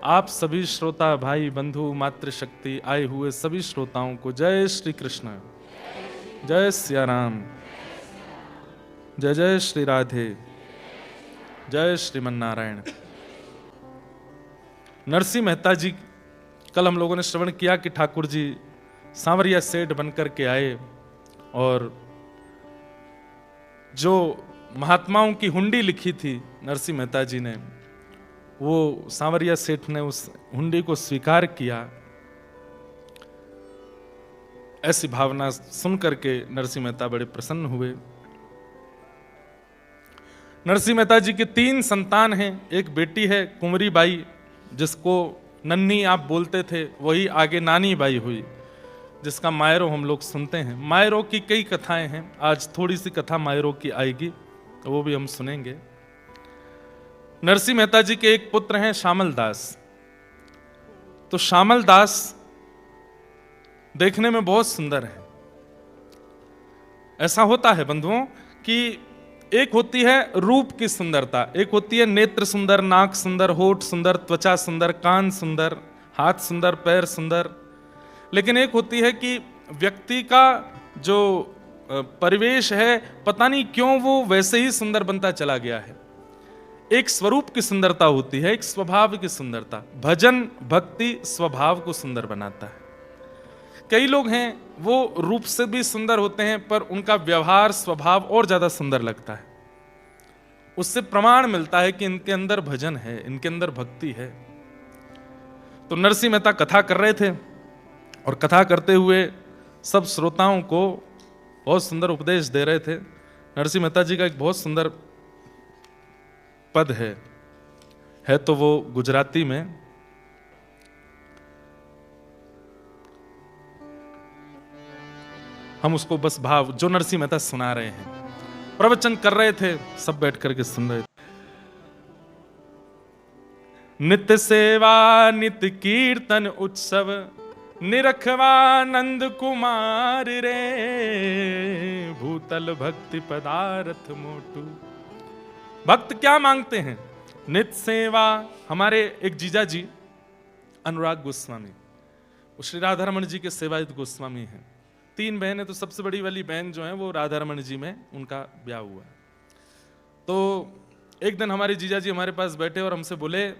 आप सभी श्रोता भाई बंधु मातृशक्ति आए हुए सभी श्रोताओं को जय श्री कृष्ण, जय सिया राम, जय जय श्री राधे, जय श्रीमन नारायण। नरसिंह मेहता जी, कल हम लोगों ने श्रवण किया कि ठाकुर जी सांवरिया सेठ बनकर के आए और जो महात्माओं की हुंडी लिखी थी नरसिंह मेहता जी ने, वो सांवरिया सेठ ने उस हुंडी को स्वीकार किया। ऐसी भावना सुन करके नरसिंह मेहता बड़े प्रसन्न हुए। नरसिंह मेहता जी के 3 संतान हैं। एक बेटी है कुंवरी बाई, जिसको नन्ही आप बोलते थे, वही आगे नानी बाई हुई, जिसका मायरो हम लोग सुनते हैं। मायरो की कई कथाएं हैं, आज थोड़ी सी कथा मायरो की आएगी, वो भी हम सुनेंगे। नरसिंह मेहता जी के एक पुत्र हैं श्यामल दास। तो श्यामल दास देखने में बहुत सुंदर है। ऐसा होता है बंधुओं कि एक होती है रूप की सुंदरता, एक होती है नेत्र सुंदर, नाक सुंदर, होठ सुंदर, त्वचा सुंदर, कान सुंदर, हाथ सुंदर, पैर सुंदर। लेकिन एक होती है कि व्यक्ति का जो परिवेश है, पता नहीं क्यों वो वैसे ही सुंदर बनता चला गया है। एक स्वरूप की सुंदरता होती है, एक स्वभाव की सुंदरता। भजन भक्ति स्वभाव को सुंदर बनाता है। कई लोग हैं वो रूप से भी सुंदर होते हैं, पर उनका व्यवहार स्वभाव और ज्यादा सुंदर लगता है। उससे प्रमाण मिलता है कि इनके अंदर भजन है, इनके अंदर भक्ति है। तो नरसिंह मेहता कथा कर रहे थे और कथा करते हुए सब श्रोताओं को बहुत सुंदर उपदेश दे रहे थे। नरसिंह मेहता जी का एक बहुत सुंदर पद है तो वो गुजराती में। हम उसको बस भाव जो नरसिंह मेहता सुना रहे हैं, प्रवचन कर रहे थे, सब बैठ करके सुन रहे थे। नित्य सेवा नित्य कीर्तन उत्सव निरखवानंद कुमार रे, भूतल भक्ति पदार्थ मोटू। भक्त क्या मांगते हैं? नित्य सेवा। हमारे एक जीजा जी अनुराग गोस्वामी, वो श्री राधा रमन जी के सेवायत गोस्वामी हैं। 3 बहनें, तो सबसे बड़ी वाली बहन जो है वो राधा रमन जी में उनका ब्याह हुआ। तो एक दिन हमारे जीजा जी हमारे पास बैठे और हमसे बोले,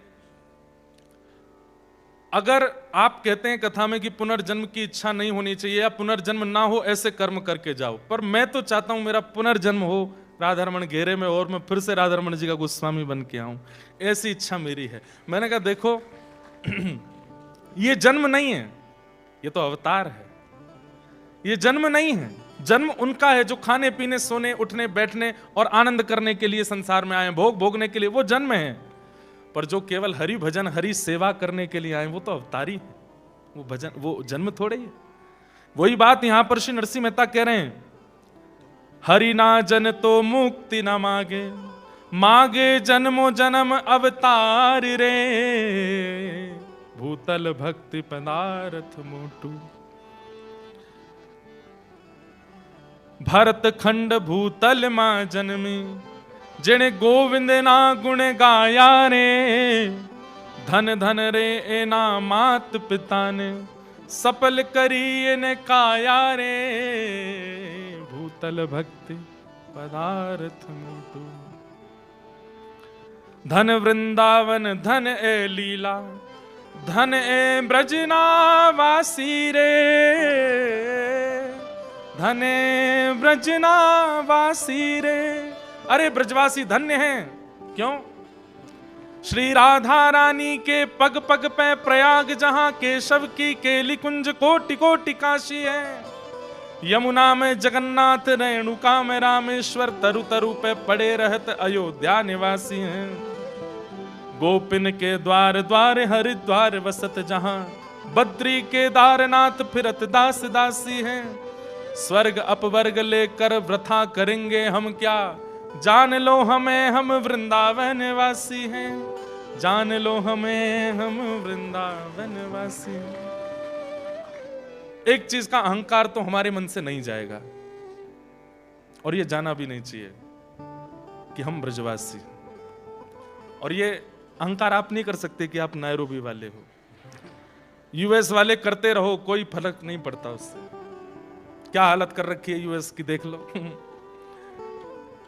अगर आप कहते हैं कथा में कि पुनर्जन्म की इच्छा नहीं होनी चाहिए या पुनर्जन्म ना हो, ऐसे कर्म करके जाओ, पर मैं तो चाहता हूं मेरा पुनर्जन्म हो राधा रमन घेरे में और मैं फिर से राधा रमन जी का गोस्वामी बन के आऊं, ऐसी इच्छा मेरी है। मैंने कहा देखो ये जन्म नहीं है, ये तो अवतार है। ये जन्म नहीं है। जन्म उनका है जो खाने पीने सोने उठने बैठने और आनंद करने के लिए संसार में आए, भोग भोगने के लिए, वो जन्म है। पर जो केवल हरि भजन हरि सेवा करने के लिए आए, वो तो अवतारी है। वो भजन, वो जन्म थोड़े ही है। वही बात यहां पर श्री नरसिंह मेहता कह रहे हैं, हरि ना जन तो मुक्ति न मागे, मागे जन्मो जन्म अवतार रे, भूतल भक्ति पदार्थ मोटू। भरत खंड भूतल मां जन्मी, जिने गोविंद ना गुण गाया रे, धन धन रे एना मात पिता ने, सफल करी ने काया रे, भूतल भक्ति पदार्थ मोटू। धन वृंदावन धन ए लीला, धन ए ब्रजनावासी रे, धन ए ब्रजनावासी रे। अरे ब्रजवासी धन्य हैं। क्यों? श्री राधा रानी के पग पग पे प्रयाग, जहां केशव की केली कुंज कोटि कोटि काशी है। यमुना में जगन्नाथ, रेणुका में रामेश्वर, तरु तरु पे पड़े रहत अयोध्या निवासी हैं। गोपिन के द्वार द्वार हरिद्वार वसत, जहां बद्री केदारनाथ फिरत दास दासी हैं। स्वर्ग अपवर्ग लेकर व्रथा करेंगे हम क्या, जान लो हमें हम वृंदावन वासी हैं। जान लो हमें हम वृंदावन वासी। एक चीज का अहंकार तो हमारे मन से नहीं जाएगा, और ये जाना भी नहीं चाहिए कि हम ब्रजवासी। और ये अहंकार आप नहीं कर सकते कि आप नैरोबी वाले हो। यूएस वाले करते रहो, कोई फर्क नहीं पड़ता उससे। क्या हालत कर रखी है यूएस की देख लो।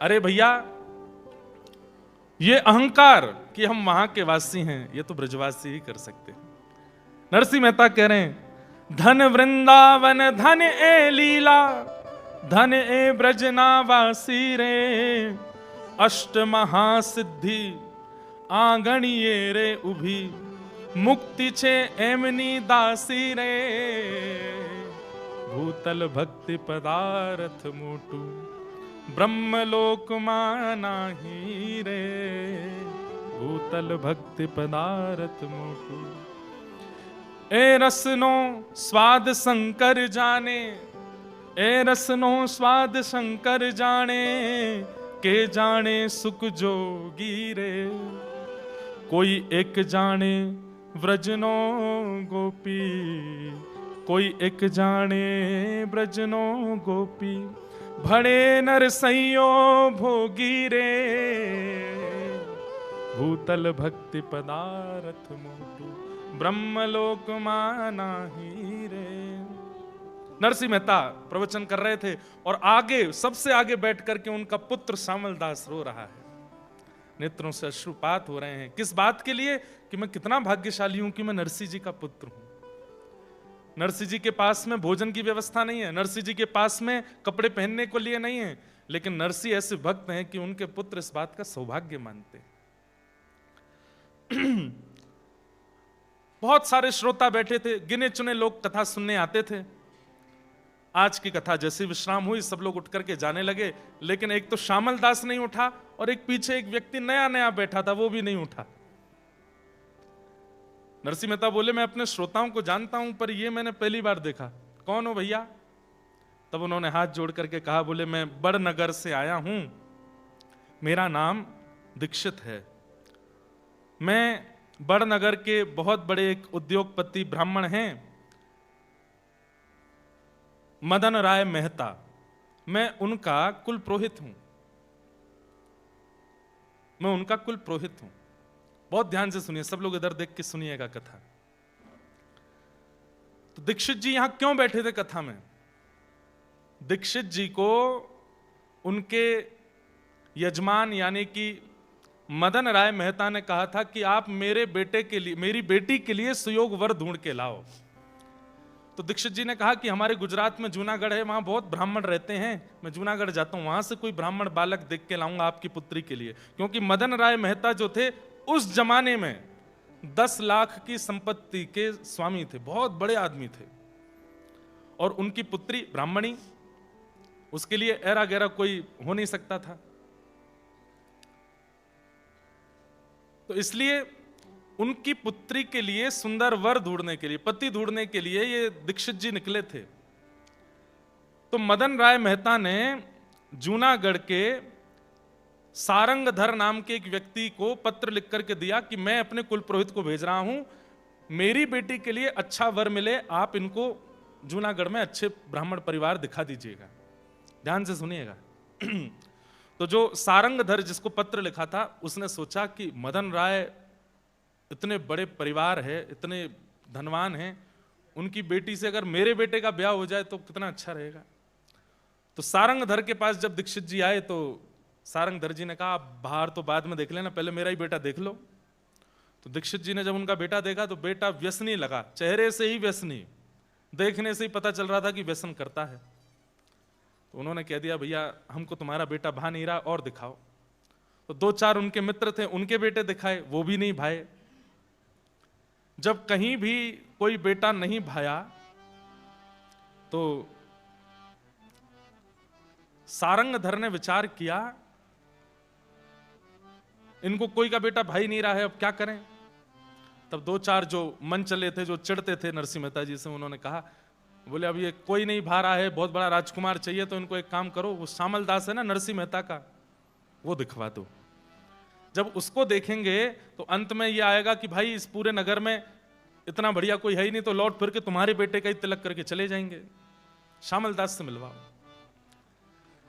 अरे भैया, ये अहंकार कि हम वहां के वासी हैं, ये तो ब्रजवासी ही कर सकते हैं। नरसिंह मेहता कह रहे हैं, धन वृंदावन धन ए लीला, धन ए ब्रजनावासी रे, अष्ट महासिद्धि आंगणिये रे उभी, मुक्ति छे एमनी दासी रे, भूतल भक्ति पदार्थ मोटू, ब्रह्मलोक मानाही रे, भूतल भक्ति पदार्थ मोटू। ए रसनो स्वाद शंकर जाने, ए रसनो स्वाद शंकर जाने, के जाने सुख जोगी रे, कोई एक जाने व्रजनो गोपी, कोई एक जाने ब्रजनो गोपी, भड़े नरसैयो भोगी रे, भूतल भक्ति पदार्थ मोटू, ब्रह्मलोक मानाही रे। नरसिंह मेहता प्रवचन कर रहे थे और आगे, सबसे आगे बैठ करके उनका पुत्र श्यामल दास रो रहा है, नेत्रों से अश्रुपात हो रहे हैं। किस बात के लिए? कि मैं कितना भाग्यशाली हूं कि मैं नरसिंह जी का पुत्र हूं। नरसिंह जी के पास में भोजन की व्यवस्था नहीं है, नरसिंह जी के पास में कपड़े पहनने को लिए नहीं है, लेकिन नरसिंह ऐसे भक्त हैं कि उनके पुत्र इस बात का सौभाग्य मानते हैं। बहुत सारे श्रोता बैठे थे, गिने चुने लोग कथा सुनने आते थे। आज की कथा जैसी विश्राम हुई, सब लोग उठ करके जाने लगे, लेकिन एक तो श्यामल दास नहीं उठा और एक पीछे एक व्यक्ति नया नया बैठा था, वो भी नहीं उठा। नरसिंह मेहता बोले, मैं अपने श्रोताओं को जानता हूं, पर ये मैंने पहली बार देखा। कौन हो भैया? तब उन्होंने हाथ जोड़ करके कहा, बोले मैं बड़नगर से आया हूं, मेरा नाम दीक्षित है। मैं बड़नगर के बहुत बड़े एक उद्योगपति ब्राह्मण हैं, मदन राय मेहता, मैं उनका कुल पुरोहित हूं, मैं उनका कुल पुरोहित हूं। बहुत ध्यान से सुनिए, सब लोग इधर देख के सुनिएगा कथा। तो दीक्षित जी यहां क्यों बैठे थे कथा में? दीक्षित जी को उनके यजमान यानी कि मदन राय मेहता ने कहा था कि आप मेरे बेटे के लिए, मेरी बेटी के लिए सुयोग वर ढूंढ के लाओ। तो दीक्षित जी ने कहा कि हमारे गुजरात में जूनागढ़ है, वहां बहुत ब्राह्मण रहते हैं, मैं जूनागढ़ जाता हूं, वहां से कोई ब्राह्मण बालक देख के लाऊंगा आपकी पुत्री के लिए। क्योंकि मदन राय मेहता जो थे उस जमाने में 10 लाख की संपत्ति के स्वामी थे, बहुत बड़े आदमी थे, और उनकी पुत्री ब्राह्मणी, उसके लिए ऐरा गैरा कोई हो नहीं सकता था। तो इसलिए उनकी पुत्री के लिए सुंदर वर ढूंढने के लिए, पति ढूंढने के लिए ये दीक्षित जी निकले थे। तो मदन राय मेहता ने जूनागढ़ के सारंगधर नाम के एक व्यक्ति को पत्र लिख करके दिया कि मैं अपने कुल पुरोहित को भेज रहा हूं, मेरी बेटी के लिए अच्छा वर मिले, आप इनको जूनागढ़ में अच्छे ब्राह्मण परिवार दिखा दीजिएगा। ध्यान से सुनिएगा। तो जो सारंगधर जिसको पत्र लिखा था, उसने सोचा कि मदन राय इतने बड़े परिवार है, इतने धनवान हैं, उनकी बेटी से अगर मेरे बेटे का ब्याह हो जाए तो कितना अच्छा रहेगा। तो सारंगधर के पास जब दीक्षित जी आए तो सारंगधर जी ने कहा, आप बाहर तो बाद में देख लेना, पहले मेरा ही बेटा देख लो। तो दीक्षित जी ने जब उनका बेटा देखा तो बेटा व्यसनी लगा, चेहरे से ही व्यसनी, देखने से ही पता चल रहा था कि व्यसन करता है। तो उन्होंने कह दिया, भैया हमको तुम्हारा बेटा भा नहीं रहा, और दिखाओ। तो 2-4 उनके मित्र थे, उनके बेटे दिखाए, वो भी नहीं भाए। जब कहीं भी कोई बेटा नहीं भाया तो सारंगधर ने विचार किया, इनको कोई का बेटा भाई नहीं रहा है, अब क्या करें। तब 2-4 जो मन चले थे, जो चिढ़ते थे नरसिंह मेहता जी से, उन्होंने कहा, बोले अब ये कोई नहीं भा रहा है, बहुत बड़ा राजकुमार चाहिए, तो इनको एक काम करो, वो श्यामल दास है ना नरसिंह मेहता का, वो दिखवा दो। जब उसको देखेंगे तो अंत में ये आएगा कि भाई इस पूरे नगर में इतना बढ़िया कोई है ही नहीं, तो लौट फिर के तुम्हारे बेटे का ही तिलक करके चले जाएंगे। श्यामल दास से मिलवाओ।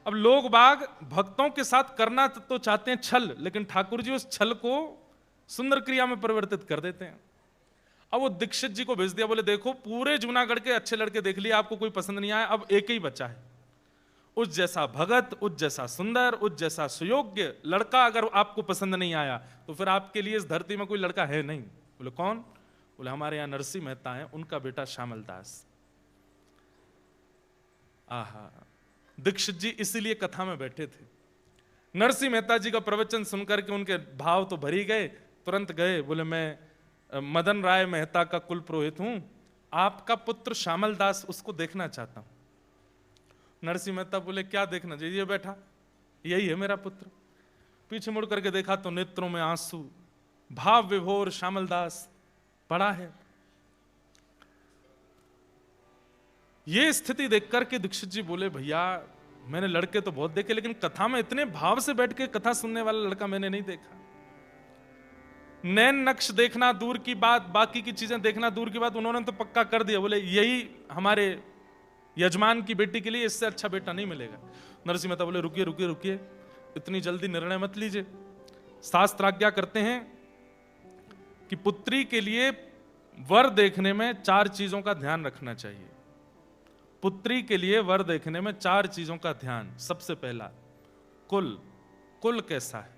अब लोग बाग भक्तों के साथ करना तो चाहते हैं छल, लेकिन ठाकुर जी उस छल को सुंदर क्रिया में परिवर्तित कर देते हैं। अब वो दीक्षित जी को भेज दिया, बोले देखो पूरे जूनागढ़ के अच्छे लड़के देख लिए, आपको कोई पसंद नहीं आया, अब एक ही बच्चा है, उस जैसा भगत, उस जैसा सुंदर, उस जैसा सुयोग्य लड़का अगर आपको पसंद नहीं आया तो फिर आपके लिए इस धरती में कोई लड़का है नहीं। बोले कौन? बोले हमारे यहां नरसिंह मेहता है, उनका बेटा श्यामल दास। आहा, दीक्षित जी इसीलिए कथा में बैठे थे। नरसिंह मेहता जी का प्रवचन सुनकर के उनके भाव तो भर ही गए, तुरंत गए, बोले मैं मदन राय मेहता का कुल पुरोहित हूं, आपका पुत्र श्यामल दास उसको देखना चाहता हूं। नरसिंह मेहता बोले क्या देखना चाहिए? ये बैठा, यही है मेरा पुत्र। पीछे मुड़ करके देखा तो नेत्रों में आंसू, भाव विभोर श्यामल दास पड़ा है। ये स्थिति देख करके दीक्षित जी बोले भैया मैंने लड़के तो बहुत देखे, लेकिन कथा में इतने भाव से बैठ के कथा सुनने वाला लड़का मैंने नहीं देखा। नैन नक्श देखना दूर की बात, बाकी की चीजें देखना दूर की बात, उन्होंने तो पक्का कर दिया, बोले यही हमारे यजमान की बेटी के लिए, इससे अच्छा बेटा नहीं मिलेगा। नरसिंह मेहता बोले रुकिए रुकिए रुकिए, इतनी जल्दी निर्णय मत लीजिए। शास्त्र आज्ञा करते हैं कि पुत्री के लिए वर देखने में 4 चीजों का ध्यान रखना चाहिए। पुत्री के लिए वर देखने में 4 चीजों का ध्यान। सबसे पहला कुल, कुल कैसा है।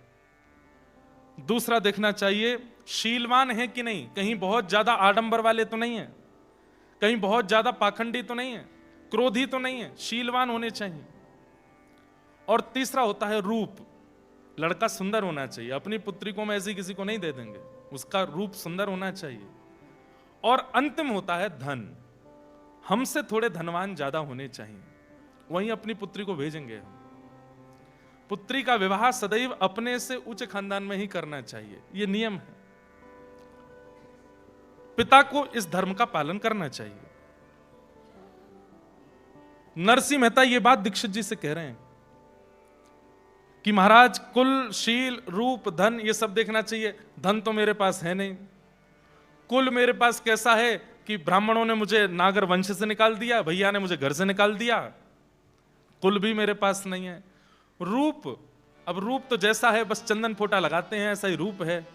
दूसरा देखना चाहिए शीलवान है कि नहीं, कहीं बहुत ज्यादा आडंबर वाले तो नहीं है, कहीं बहुत ज्यादा पाखंडी तो नहीं है, क्रोधी तो नहीं है, शीलवान होने चाहिए। और तीसरा होता है रूप, लड़का सुंदर होना चाहिए। अपनी पुत्री को हम ऐसी किसी को नहीं दे देंगे, उसका रूप सुंदर होना चाहिए। और अंतिम होता है धन, हमसे थोड़े धनवान ज्यादा होने चाहिए, वहीं अपनी पुत्री को भेजेंगे हम। पुत्री का विवाह सदैव अपने से उच्च खानदान में ही करना चाहिए, यह नियम है। पिता को इस धर्म का पालन करना चाहिए। नरसिंह मेहता ये बात दीक्षित जी से कह रहे हैं कि महाराज कुल, शील, रूप, धन ये सब देखना चाहिए। धन तो मेरे पास है नहीं। कुल मेरे पास कैसा है कि ब्राह्मणों ने मुझे नागर वंश से निकाल दिया, भैया ने मुझे घर से निकाल दिया, कुल भी मेरे पास नहीं है। रूप, अब रूप तो जैसा है बस चंदन फोटा लगाते हैं ऐसा ही रूप है,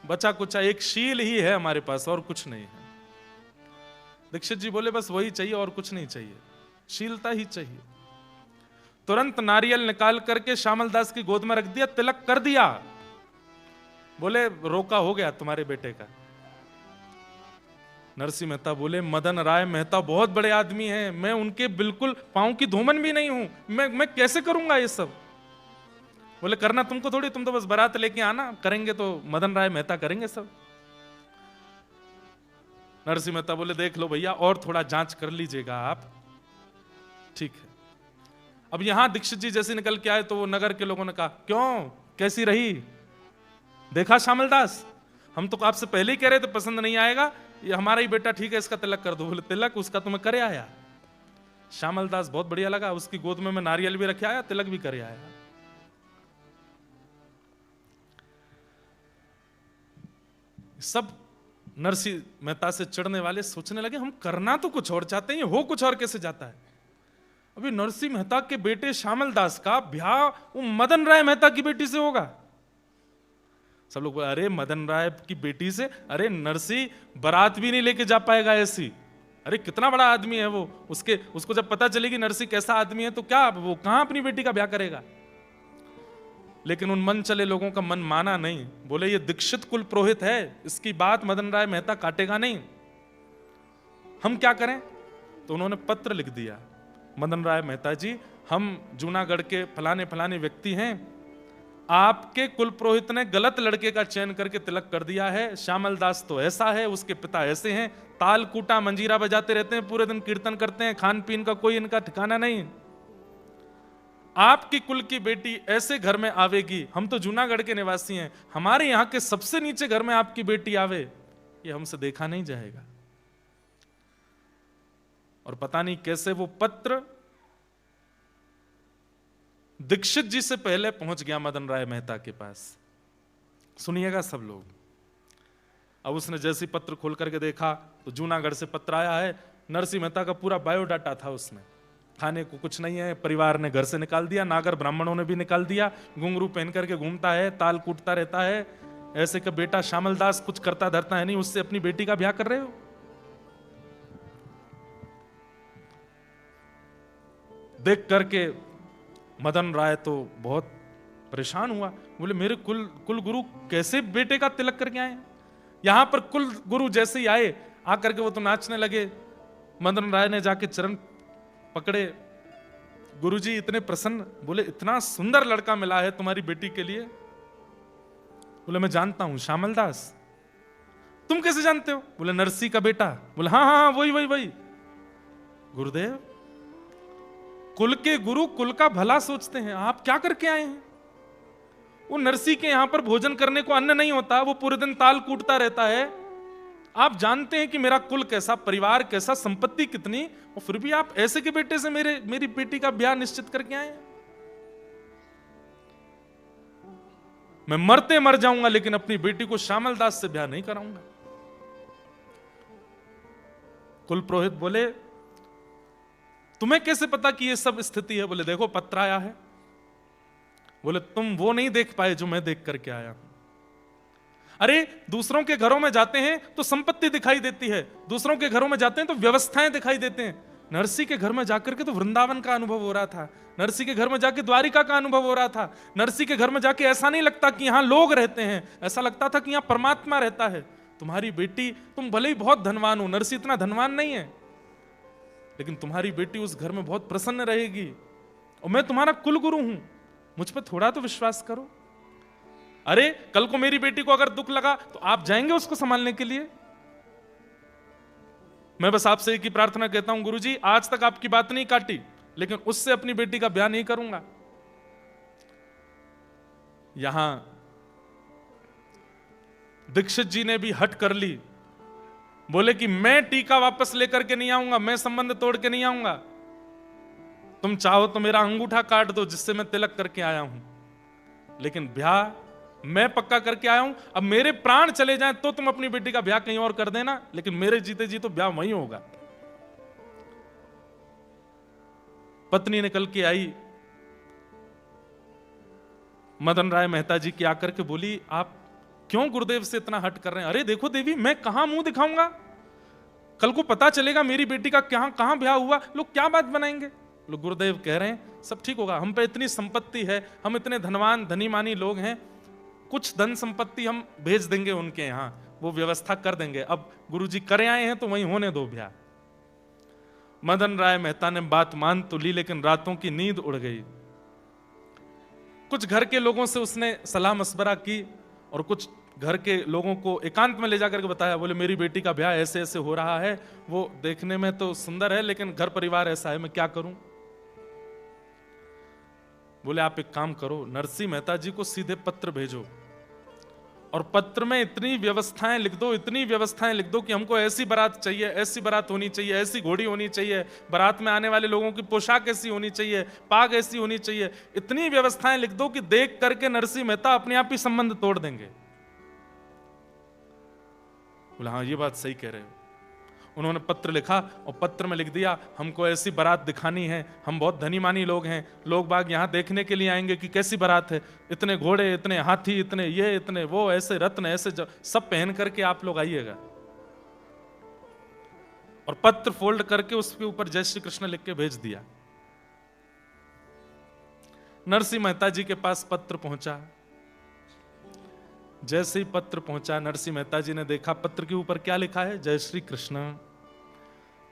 बचा कुचा एक शील ही है हमारे पास और कुछ नहीं है। दीक्षित जी बोले बस वही चाहिए और कुछ नहीं चाहिए, शीलता ही चाहिए। तुरंत नारियल निकाल करके श्यामल दास की गोद में रख दिया, तिलक कर दिया। बोले रोका हो गया तुम्हारे बेटे का। नरसिंह मेहता बोले मदन राय मेहता बहुत बड़े आदमी हैं, मैं उनके बिल्कुल पांव की धूमन भी नहीं हूं, मैं कैसे करूंगा ये सब। बोले करना तुमको थोड़ी, तुम तो बस बारात लेके आना, करेंगे तो मदन राय मेहता करेंगे सब। नरसिंह मेहता बोले देख लो भैया और थोड़ा जांच कर लीजिएगा आप, ठीक है। अब यहां दीक्षित जी जैसे निकल के आए तो वो नगर के लोगों ने कहा क्यों, कैसी रही, देखा श्यामल दास, हम तो आपसे पहले ही कह रहे थे पसंद नहीं आएगा, ये हमारा ही बेटा ठीक है, इसका तिलक कर दो। बोले तिलक उसका तुम्हें करे आया। श्यामल दास बहुत बढ़िया लगा, उसकी गोद में मैं नारियल भी रखे आया, तिलक भी करे आया। सब नरसिंह मेहता से चिढ़ने वाले सोचने लगे हम करना तो कुछ और चाहते हैं, हो कुछ और कैसे जाता है। अभी नरसिंह मेहता के बेटे श्यामल दास का ब्याह वो मदन राय मेहता की बेटी से होगा। सब लोग बोले अरे मदन राय की बेटी से, अरे नरसिंह बारात भी नहीं लेके जा पाएगा ऐसी, अरे कितना बड़ा आदमी है वो, उसको जब पता चलेगी नरसिंह कैसा आदमी है तो क्या वो कहां अपनी बेटी का ब्याह करेगा। लेकिन उन मन चले लोगों का मन माना नहीं, बोले ये दीक्षित कुल पुरोहित है, इसकी बात मदन राय मेहता काटेगा नहीं, हम क्या करें। तो उन्होंने पत्र लिख दिया, मदन राय मेहता जी हम जूनागढ़ के फलाने फलाने व्यक्ति हैं, आपके कुल पुरोहित ने गलत लड़के का चयन करके तिलक कर दिया है, श्यामल दास तो ऐसा है, उसके पिता ऐसे हैं, ताल कूटा मंजीरा बजाते रहते हैं, पूरे दिन कीर्तन करते हैं, खान पीन का कोई इनका ठिकाना नहीं। आपकी कुल की बेटी ऐसे घर में आवेगी, हम तो जूनागढ़ के निवासी हैं, हमारे यहां के सबसे नीचे घर में आपकी बेटी आवे, ये हमसे देखा नहीं जाएगा। और पता नहीं कैसे वो पत्र दीक्षित जी से पहले पहुंच गया मदन राय मेहता के पास। सुनिएगा सब लोग। अब उसने जैसी पत्र खोल करके देखा तो जूनागढ़ से पत्र आया है, नरसिंह मेहता का पूरा बायोडाटा था उसमें, खाने को कुछ नहीं है, परिवार ने घर से निकाल दिया, नागर ब्राह्मणों ने भी निकाल दिया, घुंघरू पहन करके घूमता है, ताल कूटता रहता है, ऐसे का बेटा श्यामल दास कुछ करता धरता है नहीं, उससे अपनी बेटी का ब्याह कर रहे हो। देख करके मदन राय तो बहुत परेशान हुआ। बोले मेरे कुल गुरु कैसे बेटे का तिलक करके आए। यहां पर कुल गुरु जैसे ही आए, आकर के वो तो नाचने लगे। मदन राय ने जाके चरण पकड़े, गुरुजी इतने प्रसन्न। बोले इतना सुंदर लड़का मिला है तुम्हारी बेटी के लिए। बोले मैं जानता हूं, श्यामल दास। तुम कैसे जानते हो? बोले नरसी का बेटा। बोले हाँ हाँ वही वही वही। गुरुदेव, कुल के गुरु कुल का भला सोचते हैं, आप क्या करके आए हैं? वो नरसी के यहां पर भोजन करने को अन्न नहीं होता, वो पूरे दिन ताल कूटता रहता है। आप जानते हैं कि मेरा कुल कैसा, परिवार कैसा, संपत्ति कितनी, और फिर भी आप ऐसे के बेटे से मेरी बेटी का ब्याह निश्चित करके आए हैं। मैं मरते मर जाऊंगा लेकिन अपनी बेटी को श्यामल दास से ब्याह नहीं कराऊंगा। कुल पुरोहित बोले तुम्हें कैसे पता कि ये सब स्थिति है? बोले देखो पत्र आया है। बोले तुम वो नहीं देख पाए जो मैं देख करके आया हूं। अरे दूसरों के घरों में जाते हैं तो संपत्ति दिखाई देती है, दूसरों के घरों में जाते हैं तो व्यवस्थाएं दिखाई देते हैं। नरसी के घर में जाकर के तो वृंदावन का अनुभव हो रहा था, नरसी के घर में जाके द्वारिका का अनुभव हो रहा था। नरसी के घर में जाके ऐसा नहीं लगता कि यहां लोग रहते हैं, ऐसा लगता था कि यहां परमात्मा रहता है। तुम्हारी बेटी, तुम भले ही बहुत धनवान हो, नरसी इतना धनवान नहीं है, लेकिन तुम्हारी बेटी उस घर में बहुत प्रसन्न रहेगी। और मैं तुम्हारा कुल गुरु हूं, मुझ पर थोड़ा तो विश्वास करो। अरे कल को मेरी बेटी को अगर दुख लगा तो आप जाएंगे उसको संभालने के लिए? मैं बस आपसे एक ही प्रार्थना कहता हूं, गुरुजी आज तक आपकी बात नहीं काटी, लेकिन उससे अपनी बेटी का ब्याह नहीं करूंगा। यहां दीक्षित जी ने भी हट कर ली। बोले कि मैं टीका वापस लेकर के नहीं आऊंगा, मैं संबंध तोड़ के नहीं आऊंगा। तुम चाहो तो मेरा अंगूठा काट दो जिससे मैं तिलक करके आया हूं, लेकिन ब्याह मैं पक्का करके आया हूं। अब मेरे प्राण चले जाएं तो तुम अपनी बेटी का ब्याह कहीं और कर देना, लेकिन मेरे जीते जी तो ब्याह वहीं होगा। पत्नी निकल के आई, मदन राय मेहता जी की आकर के बोली आप क्यों गुरुदेव से इतना हट कर रहे हैं? अरे देखो देवी, मैं कहां मुंह दिखाऊंगा, कल को पता चलेगा मेरी बेटी का कहां ब्याह हुआ, लोग क्या बात बनाएंगे। लोग गुरुदेव कह रहे हैं सब ठीक होगा, हम पे इतनी संपत्ति है, हम इतने धनवान धनी मानी लोग हैं, कुछ धन संपत्ति हम भेज देंगे उनके यहां, वो व्यवस्था कर देंगे। अब गुरुजी करे आए हैं तो वहीं होने दो ब्याह। मदन राय मेहता ने बात मान तो ली, लेकिन रातों की नींद उड़ गई। कुछ घर के लोगों से उसने सलाह मशवरा की और कुछ घर के लोगों को एकांत में ले जाकर के बताया। बोले मेरी बेटी का ब्याह ऐसे ऐसे हो रहा है, वो देखने में तो सुंदर है लेकिन घर परिवार ऐसा है, मैं क्या करूं? बोले आप एक काम करो, नरसी मेहता जी को सीधे पत्र भेजो और पत्र में इतनी व्यवस्थाएं लिख दो, इतनी व्यवस्थाएं लिख दो कि हमको ऐसी बारात चाहिए, ऐसी बारात होनी चाहिए, ऐसी घोड़ी होनी चाहिए, बारात में आने वाले लोगों की पोशाक ऐसी होनी चाहिए, पाग ऐसी होनी चाहिए। इतनी व्यवस्थाएं लिख दो कि देख करके नरसी मेहता अपने आप ही संबंध तोड़ देंगे। बोला हाँ ये बात सही कह रहे हो। उन्होंने पत्र लिखा और पत्र में लिख दिया हमको ऐसी बारात दिखानी है, हम बहुत धनी मानी लोग हैं, लोग बाग यहां देखने के लिए आएंगे कि कैसी बारात है, इतने घोड़े, इतने हाथी, इतने ये, इतने वो, ऐसे रत्न, ऐसे सब पहन करके आप लोग आइएगा। और पत्र फोल्ड करके उसके ऊपर जय श्री कृष्ण लिख के भेज दिया। नरसी मेहता जी के पास पत्र पहुंचा। जैसे ही पत्र पहुंचा, नरसी मेहता जी ने देखा पत्र के ऊपर क्या लिखा है, जय श्री कृष्ण।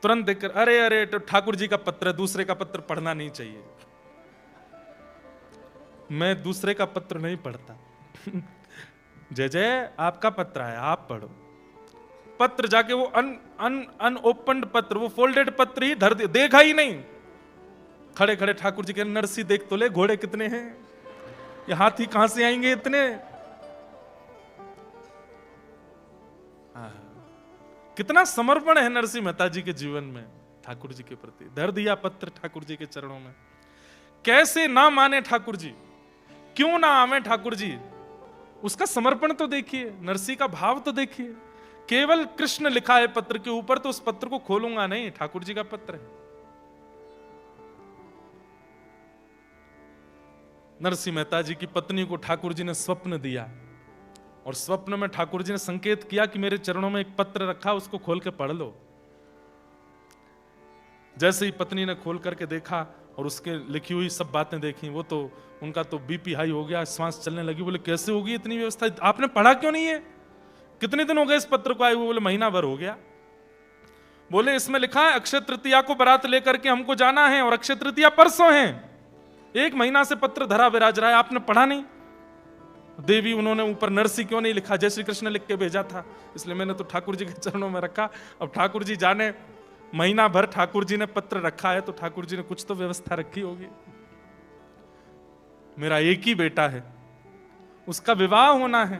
तुरंत देखकर अरे अरे तो ठाकुर जी का पत्र है, दूसरे का पत्र पढ़ना नहीं चाहिए। मैं दूसरे का पत्र नहीं पढ़ता। जय जय आपका पत्र है, आप पढ़ो। पत्र जाके वो अनओपन्ड पत्र, वो फोल्डेड पत्र ही धर देखा ही नहीं। खड़े खड़े ठाकुर जी के, नरसी देख तो ले घोड़े कितने हैं, ये हाथी कहां से आएंगे इतने। कितना समर्पण है नरसी मेहता जी के जीवन में ठाकुर जी के प्रति। धर दिया पत्र ठाकुर जी के चरणों में। कैसे ना माने ठाकुर जी, क्यों ना आवे ठाकुर जी, उसका समर्पण तो देखिए, नरसी का भाव तो देखिए। केवल कृष्ण लिखा है पत्र के ऊपर, तो उस पत्र को खोलूंगा नहीं, ठाकुर जी का पत्र है। नरसी मेहता जी की पत्नी को ठाकुर जी ने स्वप्न दिया और स्वप्न में ठाकुर जी ने संकेत किया कि मेरे चरणों में एक पत्र रखा, उसको खोल के पढ़ लो। जैसे ही पत्नी ने खोल करके देखा और उसके लिखी हुई सब बातें देखी, वो तो उनका तो बीपी हाई हो गया, श्वास चलने लगी। बोले कैसे होगी इतनी व्यवस्था, आपने पढ़ा क्यों नहीं है? कितने दिन हो गए इस पत्र को आए हुए? बोले महीना भर हो गया। बोले इसमें लिखा है अक्षय तृतीया को बारात लेकर के हमको जाना है और अक्षय तृतीया परसों है। 1 महीना से पत्र धरा विराज रहा है, आपने पढ़ा नहीं? देवी उन्होंने ऊपर नरसी क्यों नहीं लिखा, जय श्री कृष्ण लिख के भेजा था, इसलिए मैंने तो ठाकुर जी के चरणों में रखा। अब ठाकुर जी जाने, महीना भर ठाकुर जी ने पत्र रखा है तो ठाकुर जी ने कुछ तो व्यवस्था रखी होगी। मेरा एक ही बेटा है, उसका विवाह होना है,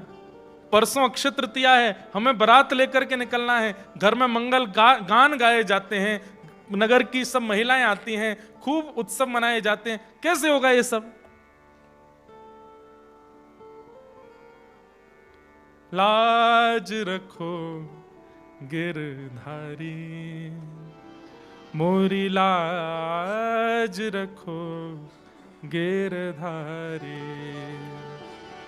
परसों अक्षय तृतीया है, हमें बारात लेकर के निकलना है, घर में मंगल गान गाए जाते हैं, नगर की सब महिलाएं आती हैं, खूब उत्सव मनाए जाते हैं, कैसे होगा ये सब? लाज रखो गिरधारी, मोरी लाज रखो गिरधारी,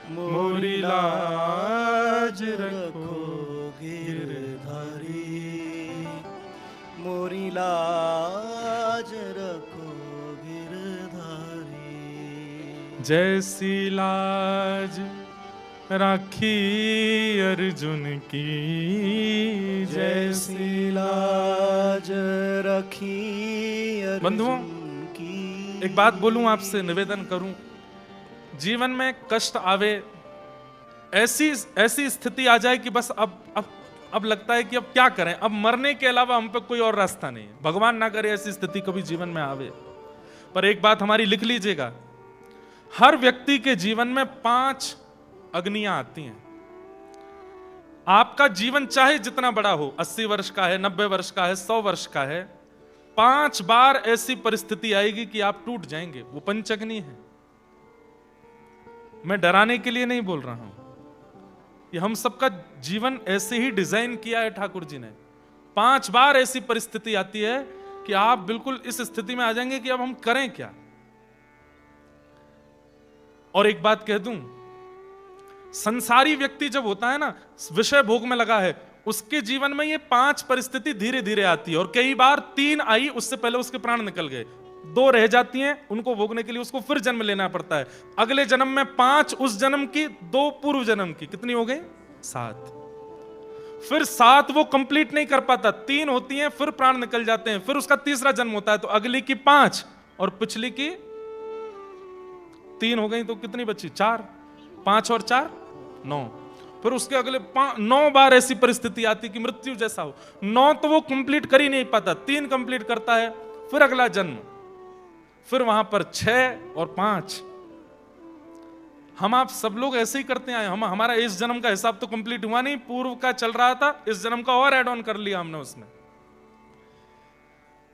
मोरी लाज रखो गिरधारी, मोरी लाज रखो गिरधारी। जैसी लाज राखी अर्जुन की, जैसी लाज रखी अर्जुन बंधुओं की। एक बात बोलूं आपसे, निवेदन करूं, जीवन में कष्ट आवे, ऐसी स्थिति आ जाए कि बस अब लगता है कि अब क्या करें, अब मरने के अलावा हम पे कोई और रास्ता नहीं है। भगवान ना करे ऐसी स्थिति कभी जीवन में आवे। पर एक बात हमारी लिख लीजिएगा, हर व्यक्ति के जीवन में 5 अग्नियां आती हैं। आपका जीवन चाहे जितना बड़ा हो, 80 वर्ष का है, 90 वर्ष का है, 100 वर्ष का है, 5 बार ऐसी परिस्थिति आएगी कि आप टूट जाएंगे। वो पंचअग्नि है। मैं डराने के लिए नहीं बोल रहा हूं, ये हम सबका जीवन ऐसे ही डिजाइन किया है ठाकुर जी ने। 5 बार ऐसी परिस्थिति आती है कि आप बिल्कुल इस स्थिति में आ जाएंगे कि अब हम करें क्या। और एक बात कह दूं, संसारी व्यक्ति जब होता है ना, विषय भोग में लगा है, उसके जीवन में ये 5 परिस्थिति धीरे धीरे आती है। और कई बार 3 आई, उससे पहले उसके प्राण निकल गए, 2 रह जाती हैं, उनको भोगने के लिए उसको फिर जन्म लेना पड़ता है। अगले जन्म में 5 उस जन्म की, 2 पूर्व जन्म की, कितनी हो गई? 7। फिर 7 वो कंप्लीट नहीं कर पाता, 3 होती हैं, फिर प्राण निकल जाते हैं, फिर उसका तीसरा जन्म होता है, तो अगली की 5 और पिछली की 3 हो गई, तो कितनी बची? 4। 5 और 4 9। फिर उसके अगले 9 बार ऐसी परिस्थिति आती कि मृत्यु जैसा हो। 9 तो वो कंप्लीट कर ही नहीं पाता, 3 कंप्लीट करता है, फिर अगला जन्म, फिर वहां पर 6 और 5। हम आप सब लोग ऐसे ही करते आए। हमारा इस जन्म का हिसाब तो कंप्लीट हुआ नहीं, पूर्व का चल रहा था, इस जन्म का और ऐड ऑन कर लिया हमने उसमें।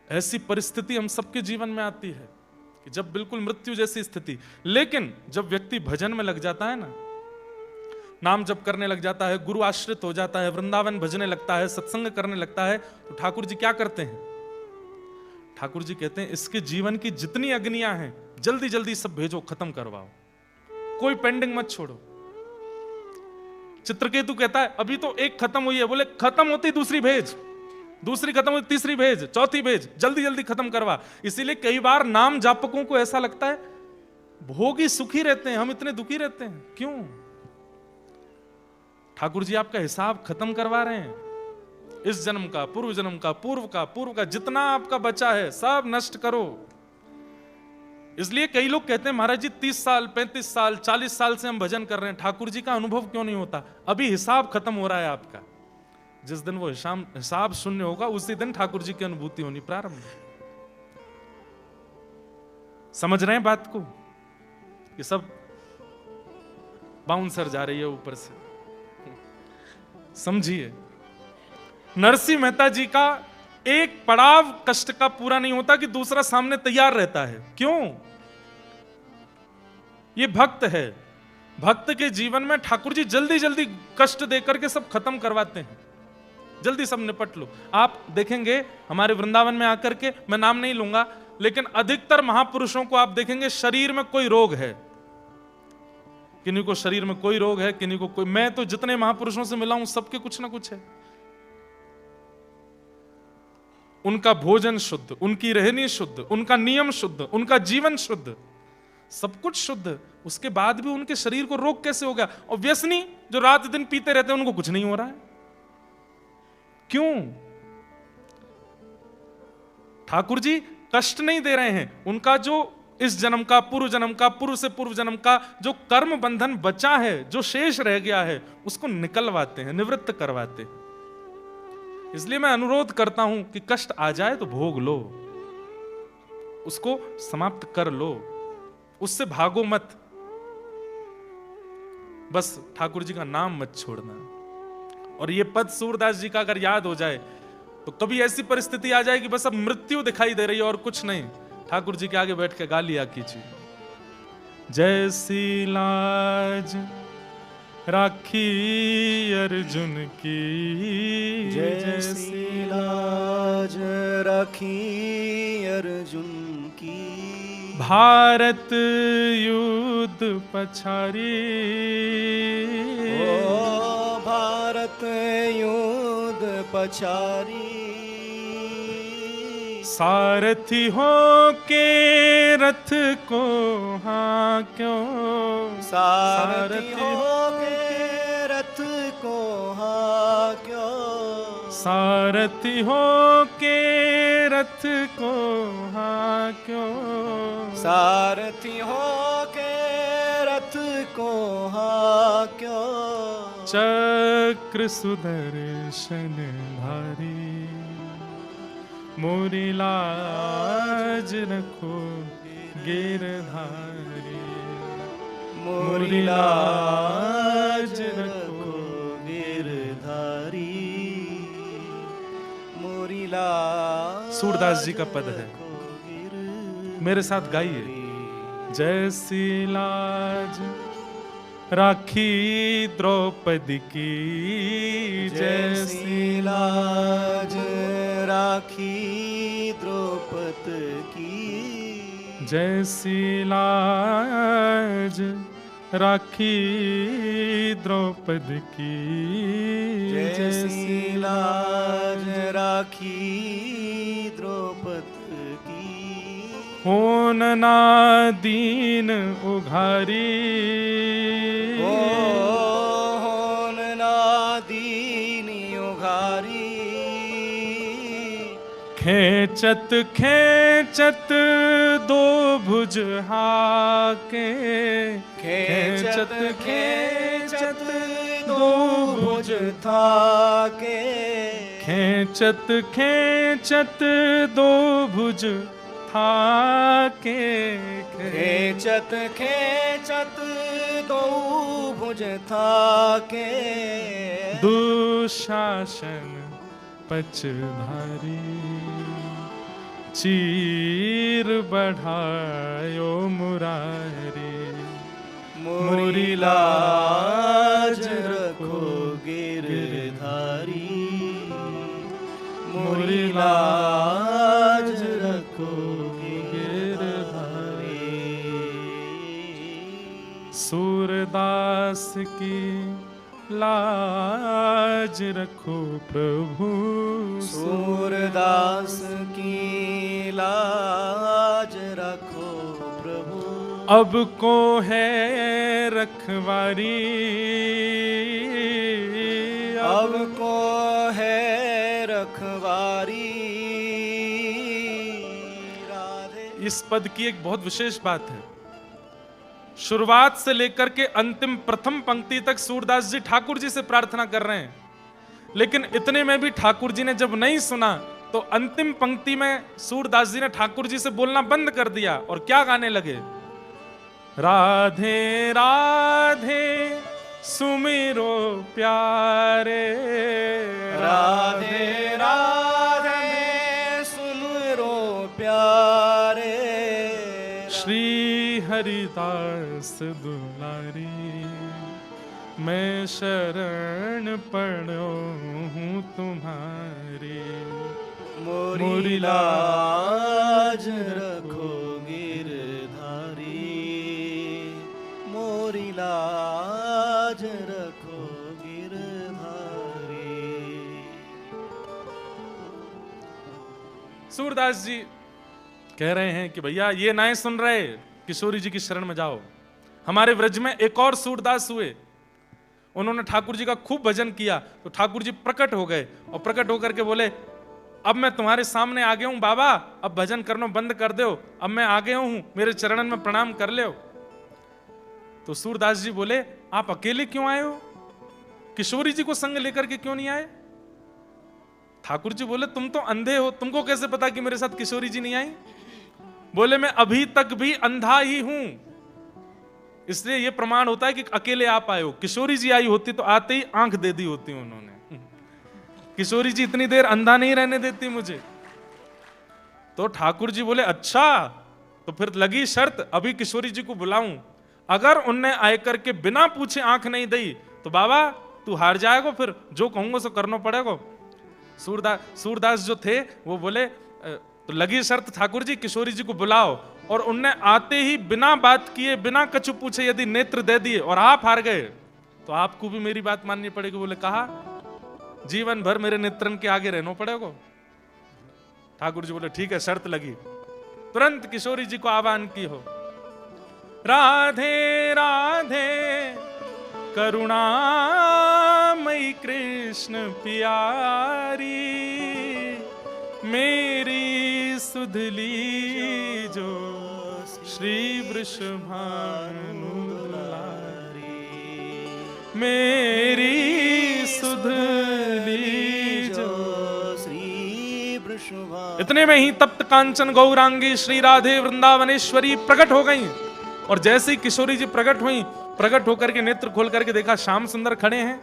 ऐसी परिस्थिति हम सबके जीवन में आती है कि जब बिल्कुल मृत्यु जैसी स्थिति। लेकिन जब व्यक्ति भजन में लग जाता है ना, नाम जप करने लग जाता है, गुरु आश्रित हो जाता है, वृंदावन भजने लगता है, सत्संग करने लगता है, तो ठाकुर जी क्या करते हैं? ठाकुर जी कहते हैं इसके जीवन की जितनी अग्नियां हैं जल्दी जल्दी सब भेजो, खत्म करवाओ, कोई पेंडिंग मत छोड़ो। चित्रकेतु कहता है अभी तो एक खत्म हुई है, बोले खत्म होती दूसरी भेज, दूसरी खत्म हुई तीसरी भेज, चौथी भेज, जल्दी जल्दी खत्म करवा। इसीलिए कई बार नाम जापकों को ऐसा लगता है भोगी सुखी रहते हैं, हम इतने दुखी रहते हैं, क्यों? ठाकुर जी आपका हिसाब खत्म करवा रहे हैं। इस जन्म का, पूर्व जन्म का, पूर्व का जितना आपका बचा है सब नष्ट करो। इसलिए कई लोग कहते हैं महाराज जी 30 साल 35 साल 40 साल से हम भजन कर रहे हैं, ठाकुर जी का अनुभव क्यों नहीं होता? अभी हिसाब खत्म हो रहा है आपका। जिस दिन वो हिसाब शून्य होगा उसी दिन ठाकुर जी की अनुभूति होनी प्रारंभ। समझ रहे हैं बात को? ये सब बाउंसर जा रही है ऊपर से, समझिए। नरसिंह मेहता जी का एक पड़ाव कष्ट का पूरा नहीं होता कि दूसरा सामने तैयार रहता है। क्यों? ये भक्त है। भक्त के जीवन में ठाकुर जी जल्दी जल्दी कष्ट देकर के सब खत्म करवाते हैं, जल्दी सब निपट लो। आप देखेंगे हमारे वृंदावन में आकर के, मैं नाम नहीं लूंगा, लेकिन अधिकतर महापुरुषों को आप देखेंगे शरीर में कोई रोग है, किन्हीं को शरीर में कोई रोग है, किन्हीं को कोई। मैं तो जितने महापुरुषों से मिला हूं सबके कुछ ना कुछ है। उनका भोजन शुद्ध, उनकी रहनी शुद्ध, उनका नियम शुद्ध, उनका जीवन शुद्ध, सब कुछ शुद्ध, उसके बाद भी उनके शरीर को रोग कैसे हो गया? और व्यसनी जो रात दिन पीते रहते हैं उनको कुछ नहीं हो रहा है, क्यों? ठाकुर जी कष्ट नहीं दे रहे हैं, उनका जो इस जन्म का, पूर्व जन्म का, पूर्व से पूर्व जन्म का जो कर्म बंधन बचा है, जो शेष रह गया है, उसको निकलवाते हैं, निवृत्त करवाते हैं। इसलिए मैं अनुरोध करता हूं कि कष्ट आ जाए तो भोग लो, उसको समाप्त कर लो, उससे भागो मत, बस ठाकुर जी का नाम मत छोड़ना। और ये पद सूरदास जी का अगर याद हो जाए तो कभी ऐसी परिस्थिति आ जाए कि बस अब मृत्यु दिखाई दे रही है और कुछ नहीं, ठाकुर जी के आगे बैठ के गा लिया कीजिए, जैसी लाज राखी अर्जुन की, जैसी लाज राखी अर्जुन की, भारत युद्ध पछारी, ओ भारत युद्ध पछारी, सारथी हो के रथ को हाँ क्यों, सारथी हो के रथ को हाँ क्यों, सारथी हो के रथ को हाँ क्यों, सारथी हो के रथ को हाँ क्यों, चक्र सुदर्शन धारी, मोरी लाज रखो गिरधारी, मोरी लाज रखो गिरधारी, मोरी लाज। सूरदास जी का पद है, मेरे साथ गाइए, जैसी लाज राखी द्रौपदी की, जैसी लाज राखी द्रौपदी की, जैसी लाज राखी द्रौपदी की, जैसी लाज राखी द्रौपदी की, होन ना दीन उघारी, होन ना दीन उघारी, खेचत खेचत दो भुज हाके, खेचत खेचत दो भुज थाके, खेचत खेचत दो भुज थाके, खेचत खेचत दो भुज थाके, दुशासन पचधारी, चीर बढ़ायो मुरारी, मोरी लाज रखो गिरधारी, मोरी लाज रखो गिरधारी। सूरदास की लाज रखो प्रभु, सूरदास की लाज रखो प्रभु, अब को है रखवारी, अब को है रखवारी। राधे। इस पद की एक बहुत विशेष बात है, शुरुआत से लेकर के अंतिम प्रथम पंक्ति तक सूरदास जी ठाकुर जी से प्रार्थना कर रहे हैं, लेकिन इतने में भी ठाकुर जी ने जब नहीं सुना तो अंतिम पंक्ति में सूरदास जी ने ठाकुर जी से बोलना बंद कर दिया और क्या गाने लगे, राधे राधे सुमिरो प्यारे, राधे राधे सुमिरो प्यारे, श्री हरिदास दुलारी, मैं शरण पड़ो हूँ तुम्हारी, मोरी लाज रखो गिरधारी, मोरी लाज सूरदास जी कह रहे हैं कि भैया ये ना सुन रहे, किशोरी जी की शरण में जाओ। हमारे व्रज में एक और सूरदास हुए, उन्होंने ठाकुर जी का खूब भजन किया, तो ठाकुर जी प्रकट हो गए और प्रकट होकर के बोले, अब मैं तुम्हारे सामने आ गया हूं बाबा, अब भजन करना बंद कर दो, अब मैं आ गया हूं, मेरे चरणन में प्रणाम कर लो। तो सूरदास जी बोले, आप अकेले क्यों आए हो, किशोरी जी को संग लेकर के क्यों नहीं आए? ठाकुर जी बोले, तुम तो अंधे हो, तुमको कैसे पता कि मेरे साथ किशोरी जी नहीं आई? बोले, मैं अभी तक भी अंधा ही हूं, इसलिए यह प्रमाण होता है कि अकेले आप आए हो। किशोरी जी आई होती तो आते ही आंख दे दी होती उन्होंने। किशोरी जी इतनी देर अंधा नहीं रहने देती मुझे। तो ठाकुर जी बोले, अच्छा, तो फिर लगी शर्त, अभी किशोरी जी को बुलाऊं, अगर उनने आकर के बिना पूछे आंख नहीं दी तो बाबा तू हार जाएगा, फिर जो कहूंगा सो करना पड़ेगा। सूरदास जो थे वो बोले, तो लगी शर्त ठाकुर जी, किशोरी जी को बुलाओ, और उनने आते ही बिना बात किए, बिना कछु पूछे यदि नेत्र दे दिए और आप हार गए तो आपको भी मेरी बात माननी पड़ेगी। बोले, कहा, जीवन भर मेरे नेत्रन के आगे रहना पड़ेगा। ठाकुर जी बोले, ठीक है, शर्त लगी। तुरंत किशोरी जी को आह्वान की हो, राधे राधे करुणामयी कृष्ण प्यारी, मेरी सुधली जो श्री वृषभानु दुलारी, मेरी सुधली जो श्री वृषभानु। इतने में ही तप्त कांचन गौरांगी श्री राधे वृंदावनेश्वरी प्रकट हो गई। और जैसे ही किशोरी जी प्रकट हुई, प्रकट होकर के नेत्र खोल करके देखा श्याम सुंदर खड़े हैं,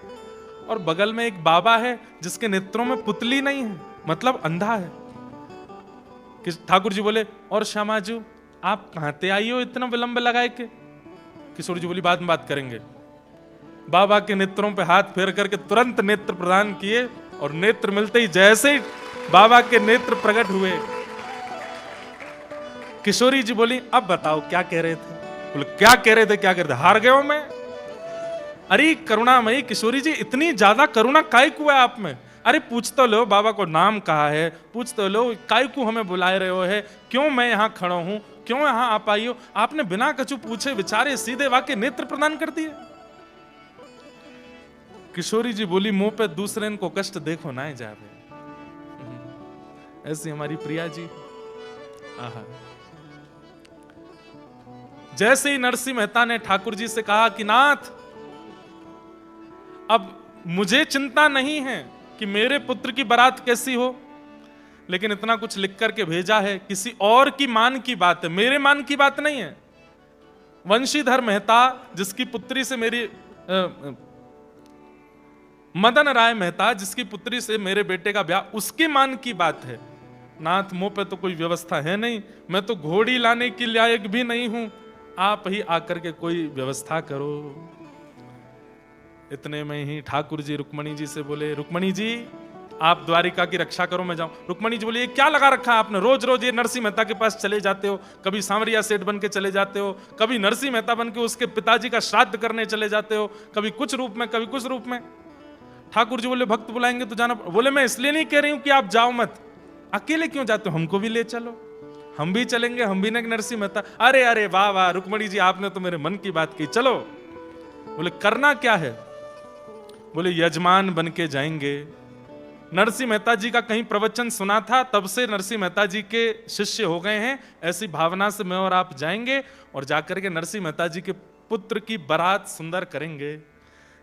और बगल में एक बाबा है जिसके नेत्रों में पुतली नहीं है, मतलब अंधा है। ठाकुर जी बोले, और श्यामाजू आप कहां ते आई हो इतना विलंब लगाए के? किशोरी जी बोली, बाद में बात करेंगे। बाबा के नेत्रों पे हाथ फेर करके तुरंत नेत्र प्रदान किए, और नेत्र मिलते ही जैसे ही बाबा के नेत्र प्रकट हुए, किशोरी जी बोली, अब बताओ क्या कह रहे थे? बोले, क्या कह रहे थे, क्या कह रहे थे, हार गए हो मैं? अरे करुणामयी किशोरी जी, इतनी ज्यादा करुणा काय को है आप में? अरे पूछ तो लो, बाबा को नाम कहा है, पूछ तो लो, काय को हमें बुलाए रहे हो है, क्यों मैं यहाँ खड़ा हूं, क्यों यहाँ आप आई हो? आपने बिना कछु पूछे विचारे सीधे वाके नेत्र प्रदान कर दिए। किशोरी जी बोली, मुंह पे दूसरे को कष्ट देखो ना जावे, ऐसी हमारी प्रिया जी। आहा। जैसे ही नरसिंह मेहता ने ठाकुर जी से कहा कि नाथ, अब मुझे चिंता नहीं है कि मेरे पुत्र की बारात कैसी हो, लेकिन इतना कुछ लिख करके भेजा है, किसी और की मान की बात है, मेरे मान की बात नहीं है। वंशीधर मेहता जिसकी पुत्री से मेरी मदन राय मेहता जिसकी पुत्री से मेरे बेटे का ब्याह, उसके मान की बात है। नाथ, मुंह पे तो कोई व्यवस्था है नहीं, मैं तो घोड़ी लाने के लायक भी नहीं हूं, आप ही आकर के कोई व्यवस्था करो। इतने में ही ठाकुर जी रुक्मणी जी से बोले, रुक्मणी जी आप द्वारिका की रक्षा करो, मैं जाऊं। रुक्मणी जी बोली, ये क्या लगा रखा है आपने, रोज रोज ये नरसिंह मेहता के पास चले जाते हो, कभी सांवरिया सेठ बन के चले जाते हो, कभी नरसिंह मेहता बन के उसके पिताजी का श्राद्ध करने चले जाते हो, कभी कुछ रूप में कभी कुछ रूप में। ठाकुर जी बोले, भक्त बुलाएंगे तो जाना। बोले, मैं इसलिए नहीं कह रही हूं कि आप जाओ मत, अकेले क्यों जाते हो, हमको भी ले चलो, हम भी चलेंगे, हम भी नरसिंह मेहता। अरे अरे वाह वाह रुक्मणी जी, आपने तो मेरे मन की बात की, चलो। बोले, करना क्या है? बोले, यजमान बन के जाएंगे। नरसिंह मेहता जी का कहीं प्रवचन सुना था, तब से नरसिंह मेहता जी के शिष्य हो गए हैं। ऐसी भावना से मैं और आप जाएंगे और जाकर के नरसिंह मेहता जी के पुत्र की बारात सुंदर करेंगे।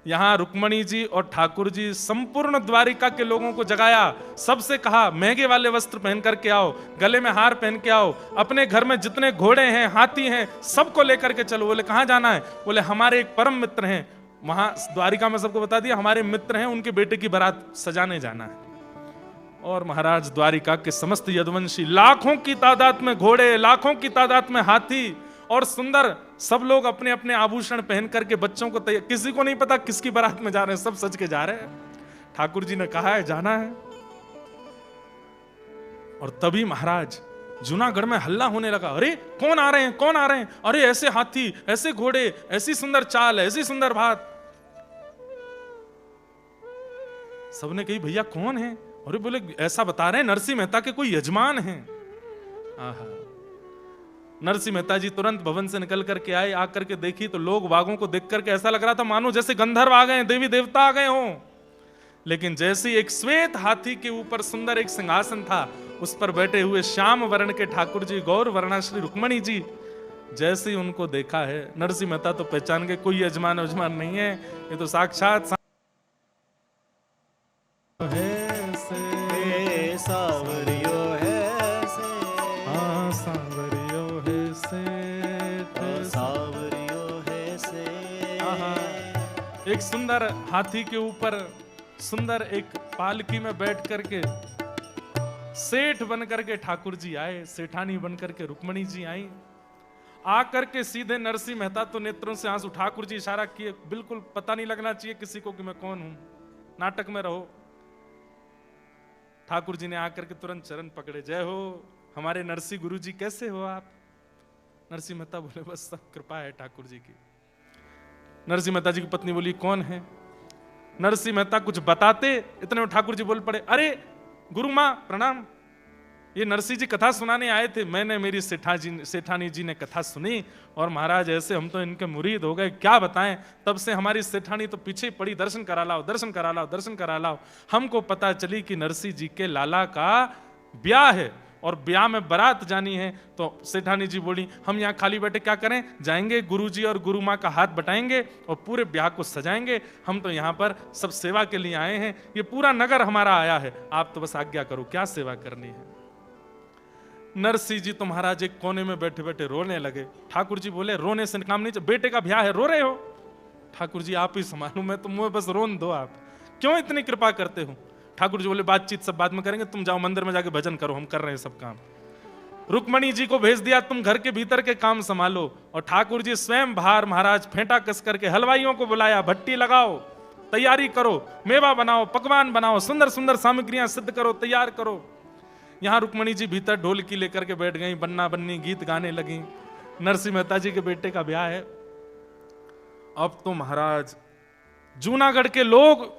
यहां रुक्मणी जी और ठाकुर जी संपूर्ण द्वारिका के लोगों को जगाया, सबसे कहा महंगे वाले वस्त्र पहन करके आओ, गले में हार पहन के आओ, अपने घर में जितने घोड़े हैं हाथी हैं सबको लेकर के चलो। बोले, कहां जाना है? बोले, हमारे एक परम मित्र हैं, वहां द्वारिका में सबको बता दिया, हमारे मित्र हैं, उनके बेटे की बारात सजाने जाना है। और महाराज द्वारिका के समस्त यदुवंशी, लाखों की तादाद में घोड़े, लाखों की तादाद में हाथी और सुंदर, सब लोग अपने अपने आभूषण पहन करके बच्चों को तैयार, किसी को नहीं पता किसकी बारात में जा रहे हैं, सब सज के जा रहे हैं। ठाकुर जी ने कहा है जाना है। और तभी महाराज जूनागढ़ में हल्ला होने लगा, अरे कौन आ रहे हैं, कौन आ रहे हैं, अरे ऐसे हाथी, ऐसे घोड़े, ऐसी सुंदर चाल, ऐसी सुंदर बात। सबने कही, भैया कौन है? और बोले ऐसा बता रहे हैं नरसिंह मेहता के कोई यजमान हैं। आहा, नरसिंह मेहता जी तुरंत भवन से निकल करके आए, आकर के देखी तो लोग बागों को देख करके ऐसा लग रहा था मानो जैसे गंधर्व आ गए, देवी देवता आ गए हों। लेकिन जैसे ही एक श्वेत हाथी के ऊपर सुंदर एक सिंहासन था, उस पर बैठे हुए श्याम वर्ण के ठाकुर जी गौर वर्णा श्री रुक्मणी जी, जैसे ही उनको देखा है नरसिंह मेहता तो पहचान के कोई यजमान यजमान नहीं है, ये तो साक्षात सावरियो है से, हाँ सांवरियो है से, सावरियो है से। एक सुंदर हाथी के ऊपर सुंदर एक पालकी में बैठ करके सेठ बन करके ठाकुर जी आए, सेठानी बन करके रुक्मणी जी आई। आकर के सीधे नरसिंह मेहता तो नेत्रों से आंसू, ठाकुर जी इशारा किए, बिल्कुल पता नहीं लगना चाहिए किसी को कि मैं कौन हूं, नाटक में रहो। ठाकुर जी ने आकर के तुरंत चरण पकड़े, जय हो हमारे नरसिंह गुरु जी, कैसे हो आप? नरसिंह मेहता बोले बस सब कृपा है ठाकुर जी की। नरसिंह मेहता जी की पत्नी बोली कौन है? नरसिंह मेहता कुछ बताते, इतने में ठाकुर जी बोल पड़े, अरे गुरु मां प्रणाम, ये नरसिंह जी कथा सुनाने आए थे, मैंने मेरी सेठानी जी ने कथा सुनी और महाराज ऐसे हम तो इनके मुरीद हो गए, क्या बताएं, तब से हमारी सेठानी तो पीछे पड़ी, दर्शन करा लाओ दर्शन करा लाओ दर्शन करा लाओ। हमको पता चली कि नरसिंह जी के लाला का ब्याह है और ब्याह में बारात जानी है। तो सेठानी जी बोली हम यहाँ खाली बैठे क्या करें, जाएंगे गुरुजी और गुरु माँ का हाथ बटाएंगे और पूरे ब्याह को सजाएंगे। हम तो यहाँ पर सब सेवा के लिए आए हैं, ये पूरा नगर हमारा आया है, आप तो बस आज्ञा करो क्या सेवा करनी है। नरसिंह जी तो महाराज एक कोने में बैठे बैठे रोने लगे। ठाकुर जी बोले रोने से काम नहीं, बेटे का ब्याह है रो रहे हो? ठाकुर जी आप ही संभालो, मैं तो मुझे बस रोन दो, आप क्यों इतनी कृपा करते हो? ठाकुर जी बोले बातचीत सब बाद में करेंगे, तुम जाओ मंदिर में जाके भजन करो, हम कर रहे हैं सब काम। रुक्मणी जी को भेज दिया, तुम घर के भीतर के काम संभालो। और ठाकुर जी स्वयं बाहर महाराज फेंटा कस करके हलवाइयों को बुलाया, भट्टी लगाओ, तैयारी करो, मेवा बनाओ, पकवान बनाओ, सुंदर सुंदर सामग्रियां सिद्ध करो, तैयार करो। यहां रुक्मणी जी भीतर ढोलकी लेकर के बैठ गई, बन्ना बन्नी गीत गाने लगी। नरसिंह मेहता जी के बेटे का ब्याह है। अब तो महाराज जूनागढ़ के लोग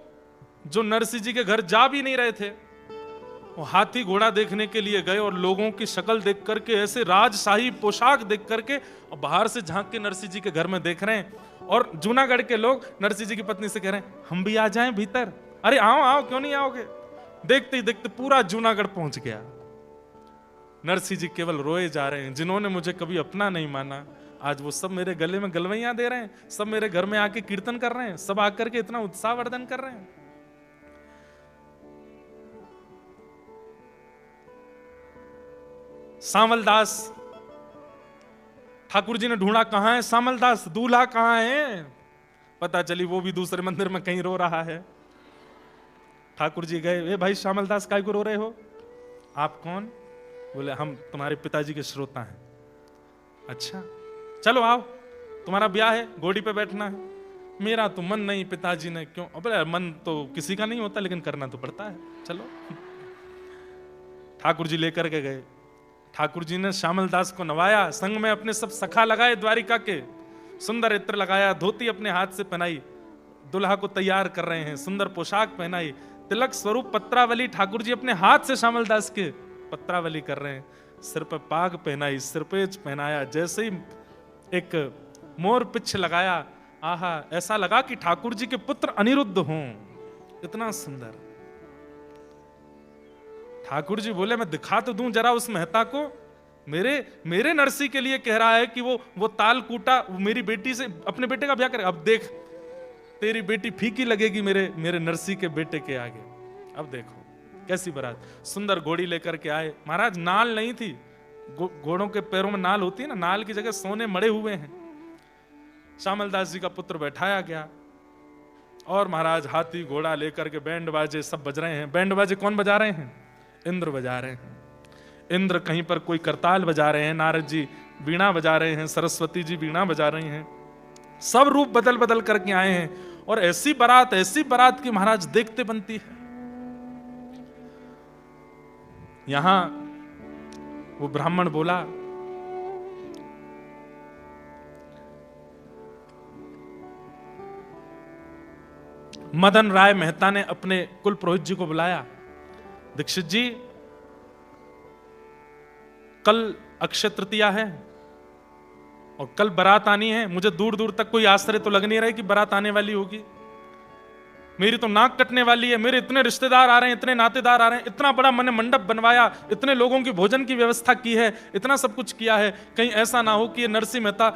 जो नरसिंह जी के घर जा भी नहीं रहे थे, वो हाथी घोड़ा देखने के लिए गए और लोगों की शक्ल देख करके, ऐसे राजशाही पोशाक देख करके और बाहर से झांक के नरसिंह जी के घर में देख रहे हैं। और जूनागढ़ के लोग नरसिंह जी की पत्नी से कह रहे हैं हम भी आ जाएं भीतर। अरे आओ आओ, क्यों नहीं आओगे? देखते ही देखते पूरा जूनागढ़ पहुंच गया। नरसिंह जी केवल रोए जा रहे हैं, जिन्होंने मुझे कभी अपना नहीं माना आज वो सब मेरे गले में गलवैयां दे रहे हैं, सब मेरे घर में आके कीर्तन कर रहे हैं, सब आकर के इतना उत्साहवर्धन कर रहे हैं। सामलदास, ठाकुर जी ने ढूंढा कहां है सामलदास, दूल्हा कहां है? पता चली वो भी दूसरे मंदिर में कहीं रो रहा है। ठाकुर जी गए, ए भाई श्यामलदास काय को रो रहे हो? आप कौन? बोले हम तुम्हारे पिताजी के श्रोता हैं। अच्छा चलो आओ, तुम्हारा ब्याह है, घोड़ी पे बैठना है। मेरा तो मन नहीं, पिताजी ने क्यों? अबे मन तो किसी का नहीं होता, लेकिन करना तो पड़ता है, चलो। ठाकुर जी लेकर के गए। ठाकुर जी ने श्यामलदास को नवाया, संग में अपने सब सखा लगाए द्वारिका के, सुंदर इत्र लगाया, धोती अपने हाथ से पहनाई, दुल्हा को तैयार कर रहे हैं, सुंदर पोशाक पहनाई, तिलक स्वरूप पत्रावली ठाकुर जी अपने हाथ से श्यामलदास के पत्रावली कर रहे हैं, सिर पर पाग पहनाई, सिरपेज पहनाया, जैसे ही एक मोर पिछ लगाया, आहा ऐसा लगा कि ठाकुर जी के पुत्र अनिरुद्ध हों, इतना सुंदर। ठाकुर जी बोले मैं दिखा तो दूं जरा उस मेहता को, मेरे नरसी के लिए कह रहा है कि वो ताल कूटा, मेरी बेटी से अपने बेटे का ब्याह करे। अब देख तेरी बेटी फीकी लगेगी मेरे नरसी के बेटे के आगे। अब देखो कैसी बारात, सुंदर घोड़ी लेकर के आए। महाराज नाल नहीं थी, घोड़ों के पैरों में नाल होती है ना, नाल की जगह सोने मड़े हुए हैं। श्यामलदास जी का पुत्र बैठाया गया और महाराज हाथी घोड़ा लेकर के बैंड बाजे सब बज रहे हैं। बैंड बाजे कौन बजा रहे हैं? इंद्र बजा रहे हैं। इंद्र कहीं पर कोई करताल बजा रहे हैं, नारद जी वीणा बजा रहे हैं, सरस्वती जी वीणा बजा रही हैं। सब रूप बदल बदल करके आए हैं और ऐसी बारात की महाराज देखते बनती है। यहां वो ब्राह्मण बोला, मदन राय मेहता ने अपने कुल पुरोहित जी को बुलाया, दीक्षित जी, कल अक्षय तृतीया है और कल बारात आनी है। मुझे दूर दूर तक कोई आश्चर्य तो लग नहीं रहा है कि बारात आने वाली होगी। मेरी तो नाक कटने वाली है, मेरे इतने रिश्तेदार आ रहे हैं, इतने नातेदार आ रहे हैं, इतना बड़ा मैंने मंडप बनवाया, इतने लोगों की भोजन की व्यवस्था की है, इतना सब कुछ किया है, कहीं ऐसा ना हो कि ये नरसिंह मेहता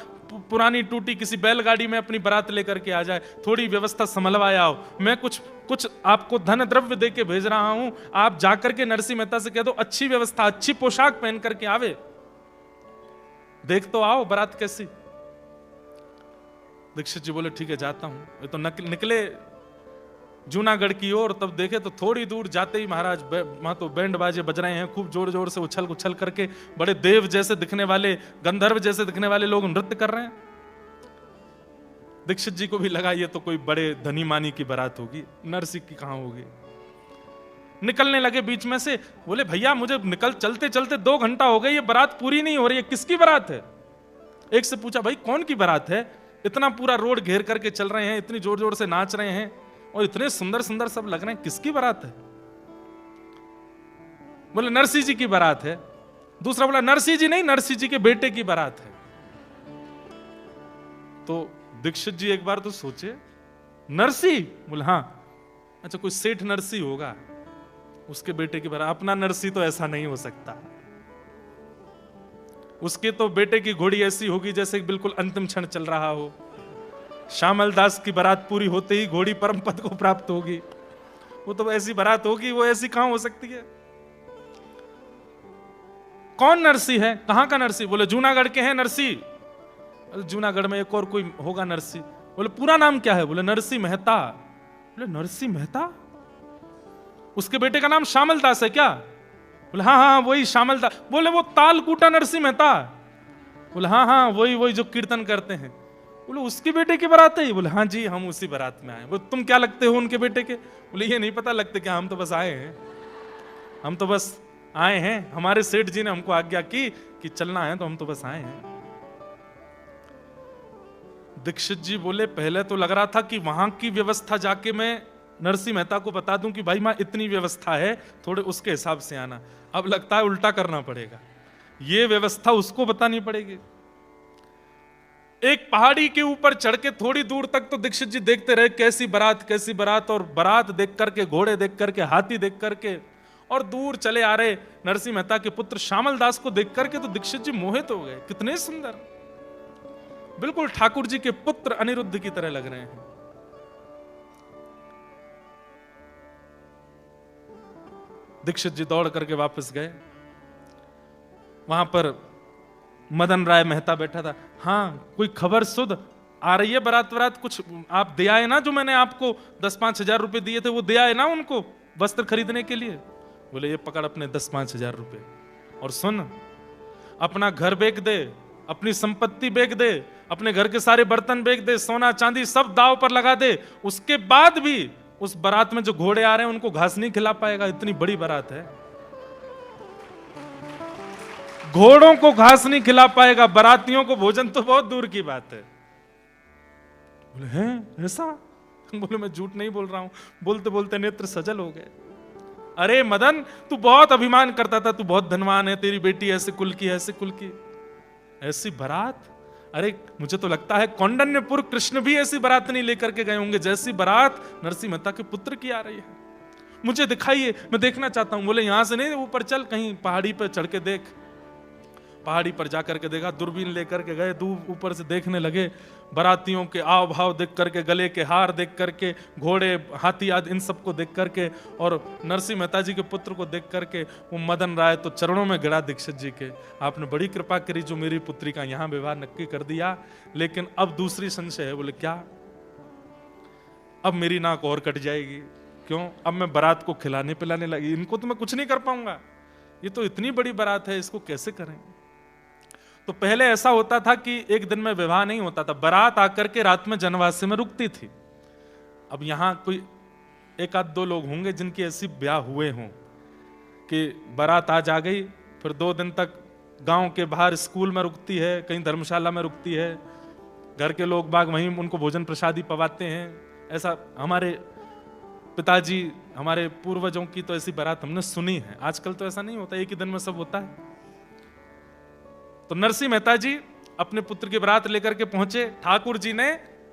पुरानी टूटी किसी बैलगाड़ी में अपनी बारात लेकर के आ जाए। थोड़ी व्यवस्था संभलवाया हो। मैं कुछ कुछ आपको धन द्रव्य दे के भेज रहा हूं, आप जाकर के नरसिंह मेहता से कह दो अच्छी व्यवस्था, अच्छी पोशाक पहन करके आवे, देख तो आओ बारात कैसी। दीक्षित जी बोले ठीक है जाता हूं। ये तो निकले जूनागढ़ की ओर, तब देखे तो थोड़ी दूर जाते ही महाराज वहां तो बैंड बाजे बज रहे हैं, खूब जोर जोर से उछल उछल करके बड़े देव जैसे दिखने वाले, गंधर्व जैसे दिखने वाले लोग नृत्य कर रहे हैं। दीक्षित जी को भी लगा ये तो कोई बड़े धनी मानी की बारात होगी, नरसिंह की कहां होगी। निकलने लगे बीच में से, बोले भैया मुझे चलते चलते 2 घंटा हो गए, ये बारात पूरी नहीं हो रही है, किसकी बारात है। एक से पूछा भाई कौन की बारात है, इतना पूरा रोड घेर करके चल रहे हैं, इतनी जोर जोर से नाच रहे हैं और इतने सुंदर सुंदर सब लग रहे हैं, किसकी बारात है। बोले नरसिंह जी की बारात है। दूसरा बोला नरसिंह जी नहीं, नरसिंह जी के बेटे की बारात है। तो दीक्षित जी एक बार तो सोचे, नरसिंह? बोले हाँ। अच्छा कोई सेठ नरसिंह होगा, उसके बेटे की बारात। अपना नरसिंह तो ऐसा नहीं हो सकता, उसके तो बेटे की घोड़ी ऐसी होगी जैसे बिल्कुल अंतिम क्षण चल रहा हो। श्यामल दास की बारात पूरी होते ही घोड़ी परम पद को प्राप्त होगी, वो तो ऐसी बारात होगी, वो ऐसी कहां हो सकती है। कौन नरसिंह है, कहां का नरसिंह? बोले जूनागढ़ के हैं नरसिंह। जूनागढ़ में एक और कोई होगा नरसिंह। बोले पूरा नाम क्या है? बोले नरसिंह मेहता। बोले नरसिंह मेहता, उसके बेटे का नाम श्यामल दास है क्या? बोले हाँ हाँ वही श्यामल दास। बोले वो तालकूटा नरसिंह मेहता? बोले हाँ हाँ वही जो कीर्तन करते हैं। बोले उसके बेटे की बारात है? बोले हाँ जी हम उसी बारात में आए। बोले तुम क्या लगते हो उनके बेटे के? बोले ये नहीं पता लगते क्या, हम तो बस आए हैं, हम तो बस आए हैं, हमारे सेठ जी ने हमको आज्ञा की कि चलना है तो हम तो बस आए हैं। दीक्षित जी बोले पहले तो लग रहा था कि वहां की व्यवस्था जाके मैं नरसिंह मेहता को बता दूं कि भाई मां इतनी व्यवस्था है, थोड़े उसके हिसाब से आना। अब लगता है उल्टा करना पड़ेगा, ये व्यवस्था उसको बतानी पड़ेगी। एक पहाड़ी के ऊपर चढ़ के थोड़ी दूर तक तो दीक्षित जी देखते रहे कैसी बारात, और बारात देख करके, घोड़े देख करके, हाथी देख करके, और दूर चले आ रहे नरसिंह मेहता के पुत्र श्यामल दास को देख करके तो दीक्षित जी मोहित हो गए। कितने सुंदर, बिल्कुल ठाकुर जी के पुत्र अनिरुद्ध की तरह लग रहे हैं। दीक्षित जी दौड़ करके वापस गए। वहां पर मदन राय मेहता बैठा था। हाँ कोई खबर सुध आ रही है, बारात कुछ आप दे आए ना, जो मैंने आपको 10-5 हजार रुपए दिए थे वो दे आए ना उनको वस्त्र खरीदने के लिए? बोले ये पकड़ अपने 10-5 हजार रुपए, और सुन अपना घर बेच दे, अपनी संपत्ति बेच दे, अपने घर के सारे बर्तन बेच दे, सोना चांदी सब दाव पर लगा दे, उसके बाद भी उस बारात में जो घोड़े आ रहे हैं उनको घास नहीं खिला पाएगा। इतनी बड़ी बारात है, घोड़ों को घास नहीं खिला पाएगा, बारातियों को भोजन तो बहुत दूर की बात है। बोले हैं ऐसा? बोले मैं झूठ नहीं बोल रहा हूं। बोलते बोलते नेत्र सजल हो गए। अरे मदन तू बहुत अभिमान करता था, तू बहुत धनवान है, तेरी बेटी ऐसे कुल की, ऐसे कुल की, ऐसी बारात। अरे मुझे तो लगता है कौंडन्यपुर कृष्ण भी ऐसी बारात नहीं लेकर के गए होंगे जैसी बारात नरसिंह मेहता के पुत्र की आ रही है। मुझे दिखाइए, मैं देखना चाहता हूं। बोले यहां से नहीं, ऊपर चल, कहीं पहाड़ी पर चढ़ के देख। पहाड़ी पर जाकर के देखा, दूरबीन लेकर के गए, दूर ऊपर से देखने लगे, बारातियों के आव भाव देख करके, गले के हार देख करके, घोड़े हाथी आदि इन सबको देख करके, और नरसिंह मेहता जी के पुत्र को देख करके वो मदन राय तो चरणों में गिरा दीक्षित जी के, आपने बड़ी कृपा करी जो मेरी पुत्री का यहां विवाह नक्की कर दिया। लेकिन अब दूसरी संशय है। बोले क्या? अब मेरी नाक और कट जाएगी। क्यों? अब मैं बारात को खिलाने पिलाने लगी, इनको तो मैं कुछ नहीं कर पाऊंगा, ये तो इतनी बड़ी बारात है, इसको कैसे करें? तो पहले ऐसा होता था कि एक दिन में विवाह नहीं होता था, बारात आकर के रात में जनवासे में रुकती थी। अब यहां कोई 1-2 लोग होंगे जिनकी ऐसी ब्याह हुए हों कि बारात आज आ गई, फिर 2 दिन तक गांव के बाहर स्कूल में रुकती है, कहीं धर्मशाला में रुकती है, घर के लोग बाग वहीं उनको भोजन प्रसादी पवाते हैं। ऐसा हमारे पिताजी हमारे पूर्वजों की तो ऐसी बारात हमने सुनी है, आजकल तो ऐसा नहीं होता, एक ही दिन में सब होता है। तो नरसिंह मेहता जी अपने पुत्र की बारात लेकर के पहुंचे। ठाकुर जी ने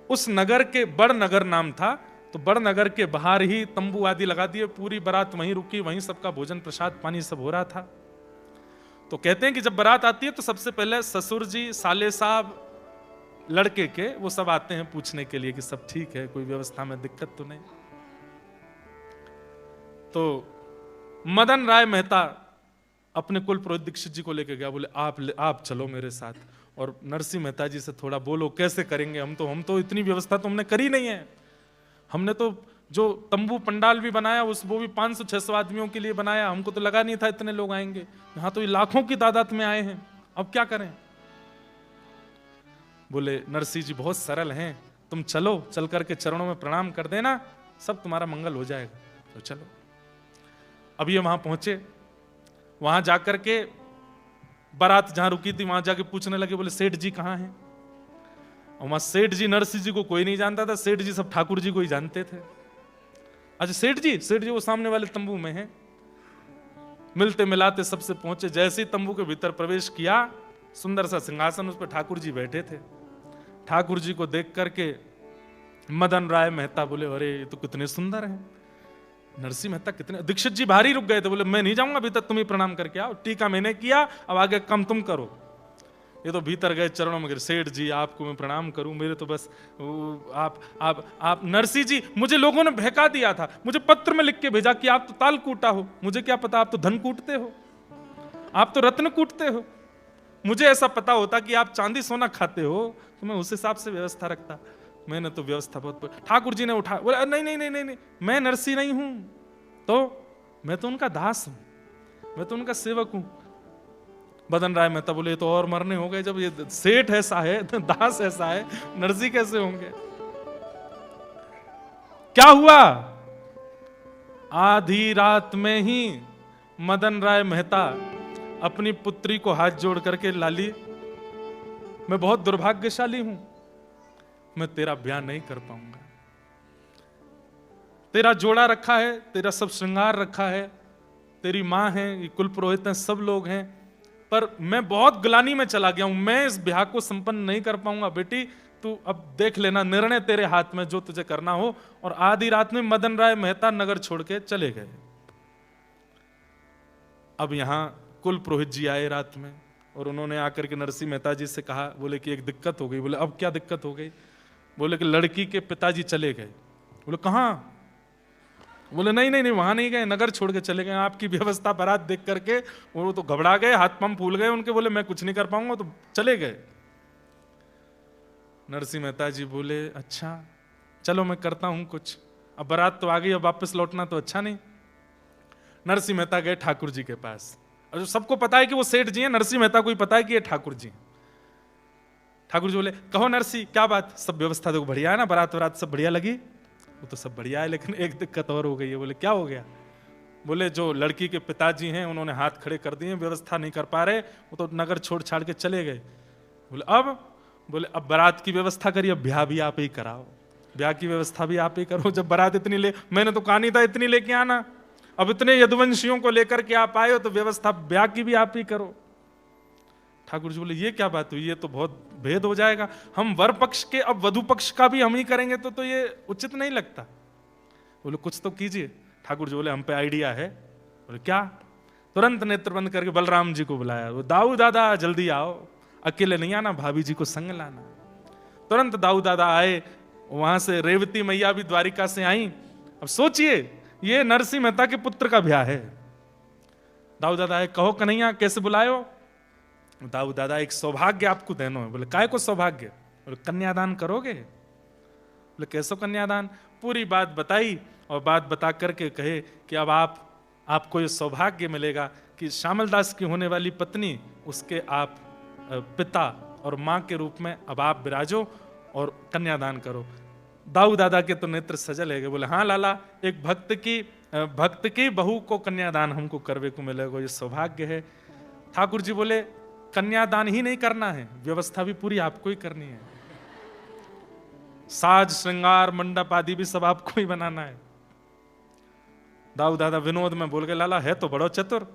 उस नगर के बड़ नगर नाम था, तो बड़ नगर के बाहर ही तंबू आदि लगा दिए, पूरी बारात वहीं रुकी, वहीं सबका भोजन प्रसाद पानी सब हो रहा था। तो कहते हैं कि जब बारात आती है तो सबसे पहले ससुर जी, साले साहब, लड़के के, वो सब आते हैं पूछने के लिए कि सब ठीक है, कोई व्यवस्था में दिक्कत तो नहीं। तो मदन राय मेहता अपने कुल पुरोहित दीक्षित जी को लेकर गया, बोले आप चलो मेरे साथ, और नरसिंह मेहता जी से थोड़ा बोलो कैसे करेंगे, हम तो इतनी व्यवस्था तो हमने करी नहीं है। हमने तो जो तंबू पंडाल भी बनाया वो भी 500-600 आदमियों के लिए बनाया, हमको तो लगा नहीं था इतने लोग आएंगे, यहाँ तो ये लाखों की तादाद में आए हैं, अब क्या करें। बोले नरसिंह जी बहुत सरल हैं, तुम चलो, चल करके चरणों में प्रणाम कर देना, सब तुम्हारा मंगल हो जाएगा। तो चलो, अब ये वहां पहुंचे, वहां जाकर के बारात जहां रुकी थी वहां जाके पूछने लगे, बोले सेठ जी कहाँ हैं। और वहां सेठ जी, नरसिंह जी को कोई नहीं जानता था, सेठ जी सब ठाकुर जी को ही जानते थे। अच्छा सेठ जी वो सामने वाले तंबू में हैं। मिलते मिलाते सबसे पहुंचे, जैसे ही तंबू के भीतर प्रवेश किया, सुंदर सा सिंहासन, उस पर ठाकुर जी बैठे थे। ठाकुर जी को देख करके मदन राय मेहता बोले अरे ये तो कितने सुंदर हैं। नरसिंह मेहता कितने, दीक्षित जी बाहर ही रुक गए थे, बोले मैं नहीं जाऊंगा, अभी तक तुम ही प्रणाम करके आओ, टीका मैंने किया, अब आगे कम तुम करो। ये तो भीतर गए, चरणों में गिरे, सेठ जी आपको मैं प्रणाम करूं, मेरे तो बस आप नरसिंह जी, मुझे लोगों ने बहका दिया था, मुझे पत्र में लिख के भेजा कि आप तो ताल कूटा हो, मुझे क्या पता आप तो धन कूटते हो, आप तो रत्न कूटते हो, मुझे ऐसा पता होता कि आप चांदी सोना खाते हो तो मैं उस हिसाब से व्यवस्था रखता। मैंने तो व्यवस्था बहुत, ठाकुर जी ने उठा, बोला नहीं नहीं नहीं नहीं नहीं, मैं नरसिंह नहीं हूं, तो मैं तो उनका दास हूं, मैं तो उनका सेवक हूं। मदन राय मेहता बोले तो और मरने हो गए, जब ये सेठ ऐसा है तो दास ऐसा है, नरसिंह कैसे होंगे। क्या हुआ, आधी रात में ही मदन राय मेहता अपनी पुत्री को हाथ जोड़ करके, लाली मैं बहुत दुर्भाग्यशाली हूं, मैं तेरा ब्याह नहीं कर पाऊंगा, तेरा जोड़ा रखा है, तेरा सब श्रृंगार रखा है, तेरी मां है, ये कुल पुरोहित हैं, सब लोग हैं, पर मैं बहुत ग्लानि में चला गया हूं, मैं इस ब्याह को संपन्न नहीं कर पाऊंगा। बेटी तू अब देख लेना, निर्णय तेरे हाथ में, जो तुझे करना हो। और आधी रात में मदन राय मेहता नगर छोड़ के चले गए। अब यहां कुल पुरोहित जी आए रात में, और उन्होंने आकर के नरसिंह मेहता जी से कहा, बोले कि एक दिक्कत हो गई। बोले अब क्या दिक्कत हो गई। बोले कि लड़की के पिताजी चले गए। बोले कहां। बोले नहीं नहीं नहीं, वहां नहीं गए, नगर छोड़ के चले गए, आपकी व्यवस्था बारात देख करके वो तो घबरा गए, हाथ पंप फूल गए उनके, बोले मैं कुछ नहीं कर पाऊंगा, तो चले गए। नरसिंह मेहता जी बोले अच्छा चलो मैं करता हूं कुछ, अब बारात तो आ गई, अब वापस लौटना तो अच्छा नहीं। नरसिंह मेहता गए ठाकुर जी के पास, और जो सबको पता है कि वो सेठ जी हैं, नरसिंह मेहता को ही पता है कि ये ठाकुर जी हैं। ठाकुर जी बोले कहो नरसिंह क्या बात, सब व्यवस्था देखो बढ़िया है ना, बारात वरात सब बढ़िया लगी। वो तो सब बढ़िया है, लेकिन एक दिक्कत और हो गई है। बोले क्या हो गया। बोले जो लड़की के पिताजी हैं उन्होंने हाथ खड़े कर दिए, व्यवस्था नहीं कर पा रहे, वो तो नगर छोड़ छाड़ के चले गए। बोले अब। बोले अब बारात की व्यवस्था करिए, अब ब्याह भी आप ही कराओ, ब्याह की व्यवस्था भी आप ही करो। जब बारात इतनी ले, मैंने तो कहा नहीं था इतनी लेके आना, अब इतने यदुवंशियों को लेकर के आप आए हो तो व्यवस्था ब्याह की भी आप ही करो। ठाकुर जी बोले ये क्या बात हुई, ये तो बहुत भेद हो जाएगा, हम वर पक्ष के अब वधु पक्ष का भी हम ही करेंगे तो ये उचित नहीं लगता। बोले कुछ तो कीजिए। ठाकुर जी बोले हम पे आइडिया है। बोले क्या। तुरंत नेत्र बंद करके बलराम जी को बुलाया, वो दाऊ दादा जल्दी आओ, अकेले नहीं आना, भाभी जी को संग लाना। तुरंत दाऊ दादा आए, वहां से रेवती मैया भी द्वारिका से आई। अब सोचिए ये नरसिंह मेहता के पुत्र का ब्याह है। दाऊ दादा आए, कहो कन्हैया कैसे बुलायो। दाऊ दादा एक सौभाग्य आपको देना है। बोले काय को सौभाग्य। बोले कन्यादान करोगे। बोले कैसो कन्यादान। पूरी बात बताई, और बात बता करके कहे कि अब आपको ये सौभाग्य मिलेगा कि श्यामल दास की होने वाली पत्नी, उसके आप पिता और मां के रूप में अब आप विराजो और कन्यादान करो। दाऊ दादा के तो नेत्र सजल है। बोले हाँ लाला, एक भक्त की बहू को कन्यादान हमको करवे को मिलेगा, ये सौभाग्य है। ठाकुर जी बोले कन्यादान ही नहीं करना है, व्यवस्था भी पूरी आपको ही करनी है, साज श्रृंगार मंडप आदि भी सब आपको ही बनाना है। दाऊ दादा विनोद में बोल के लाला है तो बड़ो चतुर,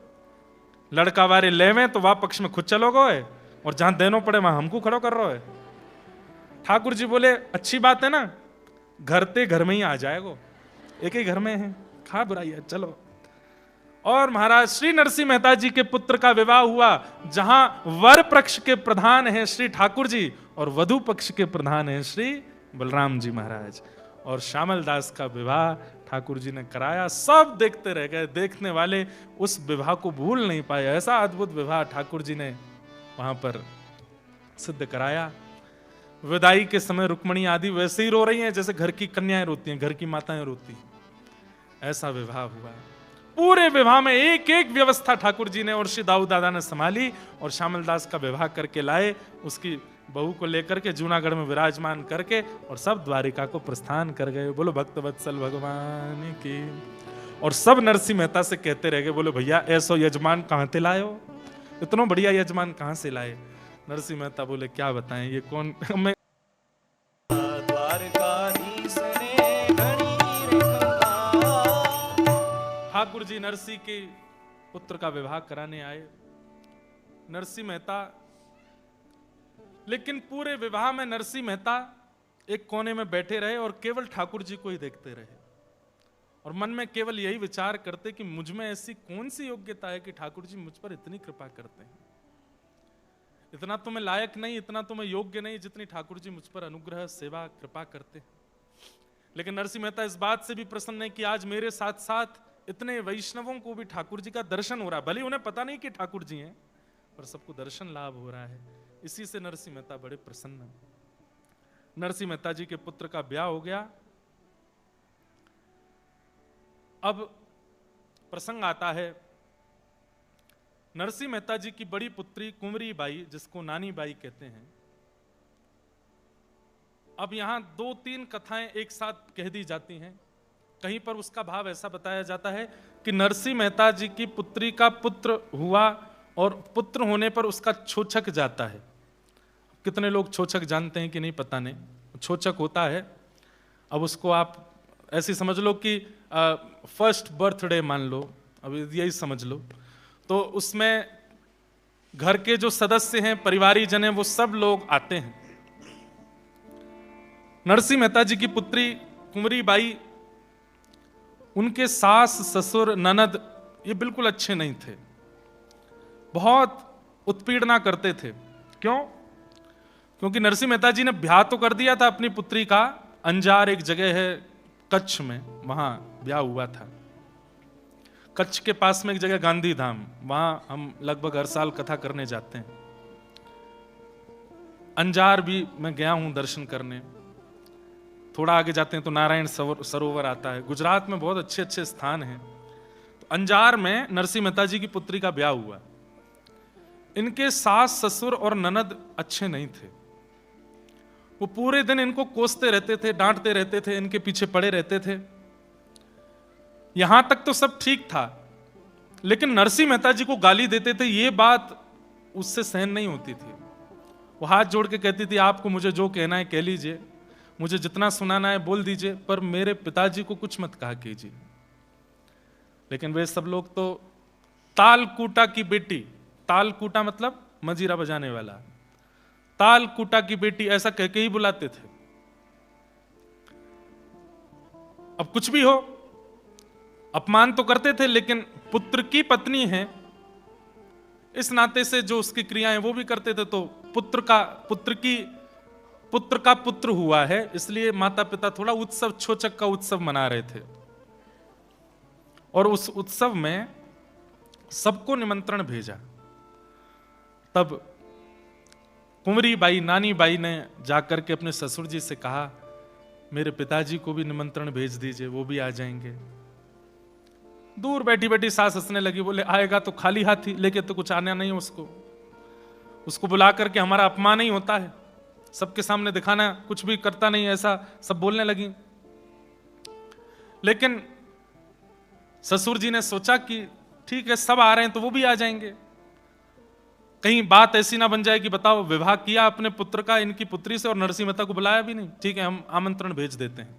लड़का वारे लेवे तो वह पक्ष में खुद चलो गए और जहां देनो पड़े वहां हमको खड़ो कर रहे है। ठाकुर जी बोले अच्छी बात है ना, घर ते घर में ही आ जाएगो, एक ही घर में है, खा बुराई है, चलो। और महाराज श्री नरसिंह मेहता जी के पुत्र का विवाह हुआ, जहां वर पक्ष के प्रधान हैं श्री ठाकुर जी और वधु पक्ष के प्रधान हैं श्री बलराम जी महाराज। और श्यामल दास का विवाह ठाकुर जी ने कराया, सब देखते रह गए, देखने वाले उस विवाह को भूल नहीं पाए। ऐसा अद्भुत विवाह ठाकुर जी ने वहां पर सिद्ध कराया। विदाई के समय रुक्मणी आदि वैसे ही रो रही हैं जैसे घर की कन्याएं रोती हैं, घर की माताएं रोती हैं, ऐसा विवाह हुआ। पूरे विवाह में एक एक व्यवस्था ठाकुर जी ने और श्री दाऊ दादा ने संभाली और श्यामल दास का विवाह करके लाए, उसकी बहू को लेकर के जूनागढ़ में विराजमान करके और सब द्वारिका को प्रस्थान कर गए। बोलो भक्त वत्सल भगवान की। और सब नरसिंह मेहता से कहते रह गए, बोलो भैया ऐसो यजमान कहां से लाए हो, इतना बढ़िया यजमान कहां से लाए। नरसिंह मेहता बोले क्या बताएं, ये कौन मैं द्वारकाधीश ने घड़ी रखा। ठाकुर जी नरसिंह के पुत्र का विवाह कराने आए नरसिंह मेहता, लेकिन पूरे विवाह में नरसिंह मेहता एक कोने में बैठे रहे और केवल ठाकुर जी को ही देखते रहे और मन में केवल यही विचार करते कि मुझ में ऐसी कौन सी योग्यता है कि ठाकुर जी मुझ पर इतनी कृपा करते हैं। इतना तो मैं लायक नहीं, इतना तो मैं योग्य नहीं जितनी ठाकुर जी मुझ पर अनुग्रह सेवा कृपा करते हैं। लेकिन नरसिंह मेहता इस बात से भी प्रसन्न है कि आज मेरे साथ साथ इतने वैष्णवों को भी ठाकुर जी का दर्शन हो रहा है। भले उन्हें पता नहीं कि ठाकुर जी हैं, पर सबको दर्शन लाभ हो रहा है। इसी से नरसिंह मेहता बड़े प्रसन्न हैं। नरसिंह मेहता जी के पुत्र का ब्याह हो गया। अब प्रसंग आता है नरसिंह मेहता जी की बड़ी पुत्री कुंवरी बाई, जिसको नानी बाई कहते हैं। अब यहां दो तीन कथाएं एक साथ कह दी जाती हैं। कहीं पर उसका भाव ऐसा बताया जाता है कि नरसिंह मेहता जी की पुत्री का पुत्र हुआ और पुत्र होने पर उसका छोचक जाता है। कितने लोग छोचक जानते हैं कि नहीं पता नहीं, छोचक होता है। अब उसको आप ऐसी समझ लो कि फर्स्ट बर्थडे मान लो, अब यही समझ लो। तो उसमें घर के जो सदस्य हैं, परिवारी जन हैं, वो सब लोग आते हैं। नरसिंह मेहता जी की पुत्री कुंवरी बाई, उनके सास ससुर ननद ये बिल्कुल अच्छे नहीं थे, बहुत उत्पीड़ना करते थे। क्यों? क्योंकि नरसिंह मेहता जी ने ब्याह तो कर दिया था अपनी पुत्री का, अंजार एक जगह है कच्छ में, वहां ब्याह हुआ था। कच्छ के पास में एक जगह गांधी धाम, वहां हम लगभग हर साल कथा करने जाते हैं। अंजार भी मैं गया हूं दर्शन करने। थोड़ा आगे जाते हैं तो नारायण सरोवर आता है। गुजरात में बहुत अच्छे अच्छे स्थान हैं। तो अंजार में नरसिंह मेहता जी की पुत्री का ब्याह हुआ। इनके सास ससुर और ननद अच्छे नहीं थे। वो पूरे दिन इनको कोसते रहते थे, डांटते रहते थे, इनके पीछे पड़े रहते थे। यहां तक तो सब ठीक था, लेकिन नरसिंह मेहता जी को गाली देते थे, ये बात उससे सहन नहीं होती थी। वो हाथ जोड़ के कहती थी, आपको मुझे जो कहना है कह लीजिए, मुझे जितना सुनाना है बोल दीजिए, पर मेरे पिताजी को कुछ मत कहा कीजिए। लेकिन वे सब लोग तो तालकूटा की बेटी, तालकूटा मतलब मजीरा बजाने वाला, तालकूटा की बेटी ऐसा कह के ही बुलाते थे। अब कुछ भी हो, अपमान तो करते थे, लेकिन पुत्र की पत्नी है इस नाते से जो उसकी क्रियाएं वो भी करते थे। तो पुत्र का पुत्र हुआ है, इसलिए माता पिता थोड़ा उत्सव, छोचक का उत्सव मना रहे थे। और उस उत्सव में सबको निमंत्रण भेजा। तब कुंवरी बाई, नानी बाई ने जाकर के अपने ससुर जी से कहा, मेरे पिताजी को भी निमंत्रण भेज दीजिए, वो भी आ जाएंगे। दूर बैठी बैठी सास हंसने लगी, बोले आएगा तो खाली हाथी, लेके तो कुछ आना नहीं उसको बुला करके हमारा अपमान ही होता है, सबके सामने दिखाना कुछ भी करता नहीं, ऐसा सब बोलने लगी। लेकिन ससुर जी ने सोचा कि ठीक है, सब आ रहे हैं तो वो भी आ जाएंगे, कहीं बात ऐसी ना बन जाए कि बताओ विवाह किया अपने पुत्र का इनकी पुत्री से और नरसिंह मेहता को बुलाया भी नहीं, ठीक है हम आमंत्रण भेज देते हैं।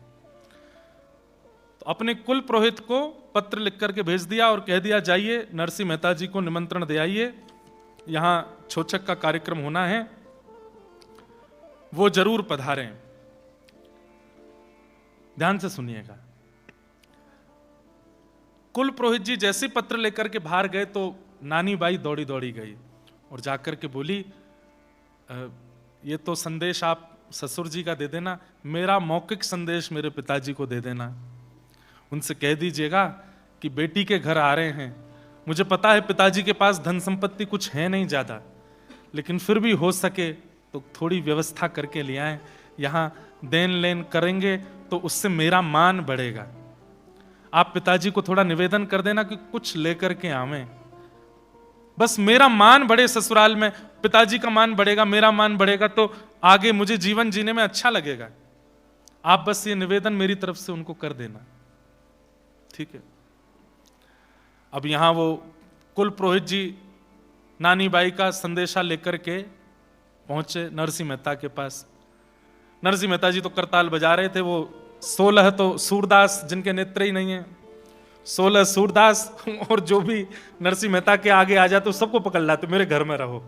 तो अपने कुल पुरोहित को पत्र लिख करके भेज दिया और कह दिया, जाइए नरसिंह मेहता जी को निमंत्रण दे आइए, यहां छोचक का कार्यक्रम होना है, वो जरूर पधारें। ध्यान से सुनिएगा। कुल पुरोहित जी जैसे पत्र लेकर के बाहर गए तो नानी बाई दौड़ी दौड़ी गई और जाकर के बोली, ये तो संदेश आप ससुर जी का दे देना, मेरा मौखिक संदेश मेरे पिताजी को दे देना। उनसे कह दीजिएगा कि बेटी के घर आ रहे हैं। मुझे पता है पिताजी के पास धन संपत्ति कुछ है नहीं ज्यादा, लेकिन फिर भी हो सके तो थोड़ी व्यवस्था करके ले आए। यहां देन लेन करेंगे तो उससे मेरा मान बढ़ेगा। आप पिताजी को थोड़ा निवेदन कर देना कि कुछ लेकर के आवें, बस मेरा मान बढ़े ससुराल में। पिताजी का मान बढ़ेगा, मेरा मान बढ़ेगा, तो आगे मुझे जीवन जीने में अच्छा लगेगा। आप बस ये निवेदन मेरी तरफ से उनको कर देना, ठीक है। अब यहां वो कुल पुरोहित जी नानी बाई का संदेशा लेकर के पहुंचे नरसिंह मेहता के पास। नरसिंह मेहता जी तो करताल बजा रहे थे। वो 16 तो सूरदास जिनके नेत्र ही नहीं है, 16 सूरदास और जो भी नरसिंह मेहता के आगे आ जाते सबको पकड़ लाते, मेरे घर में रहो।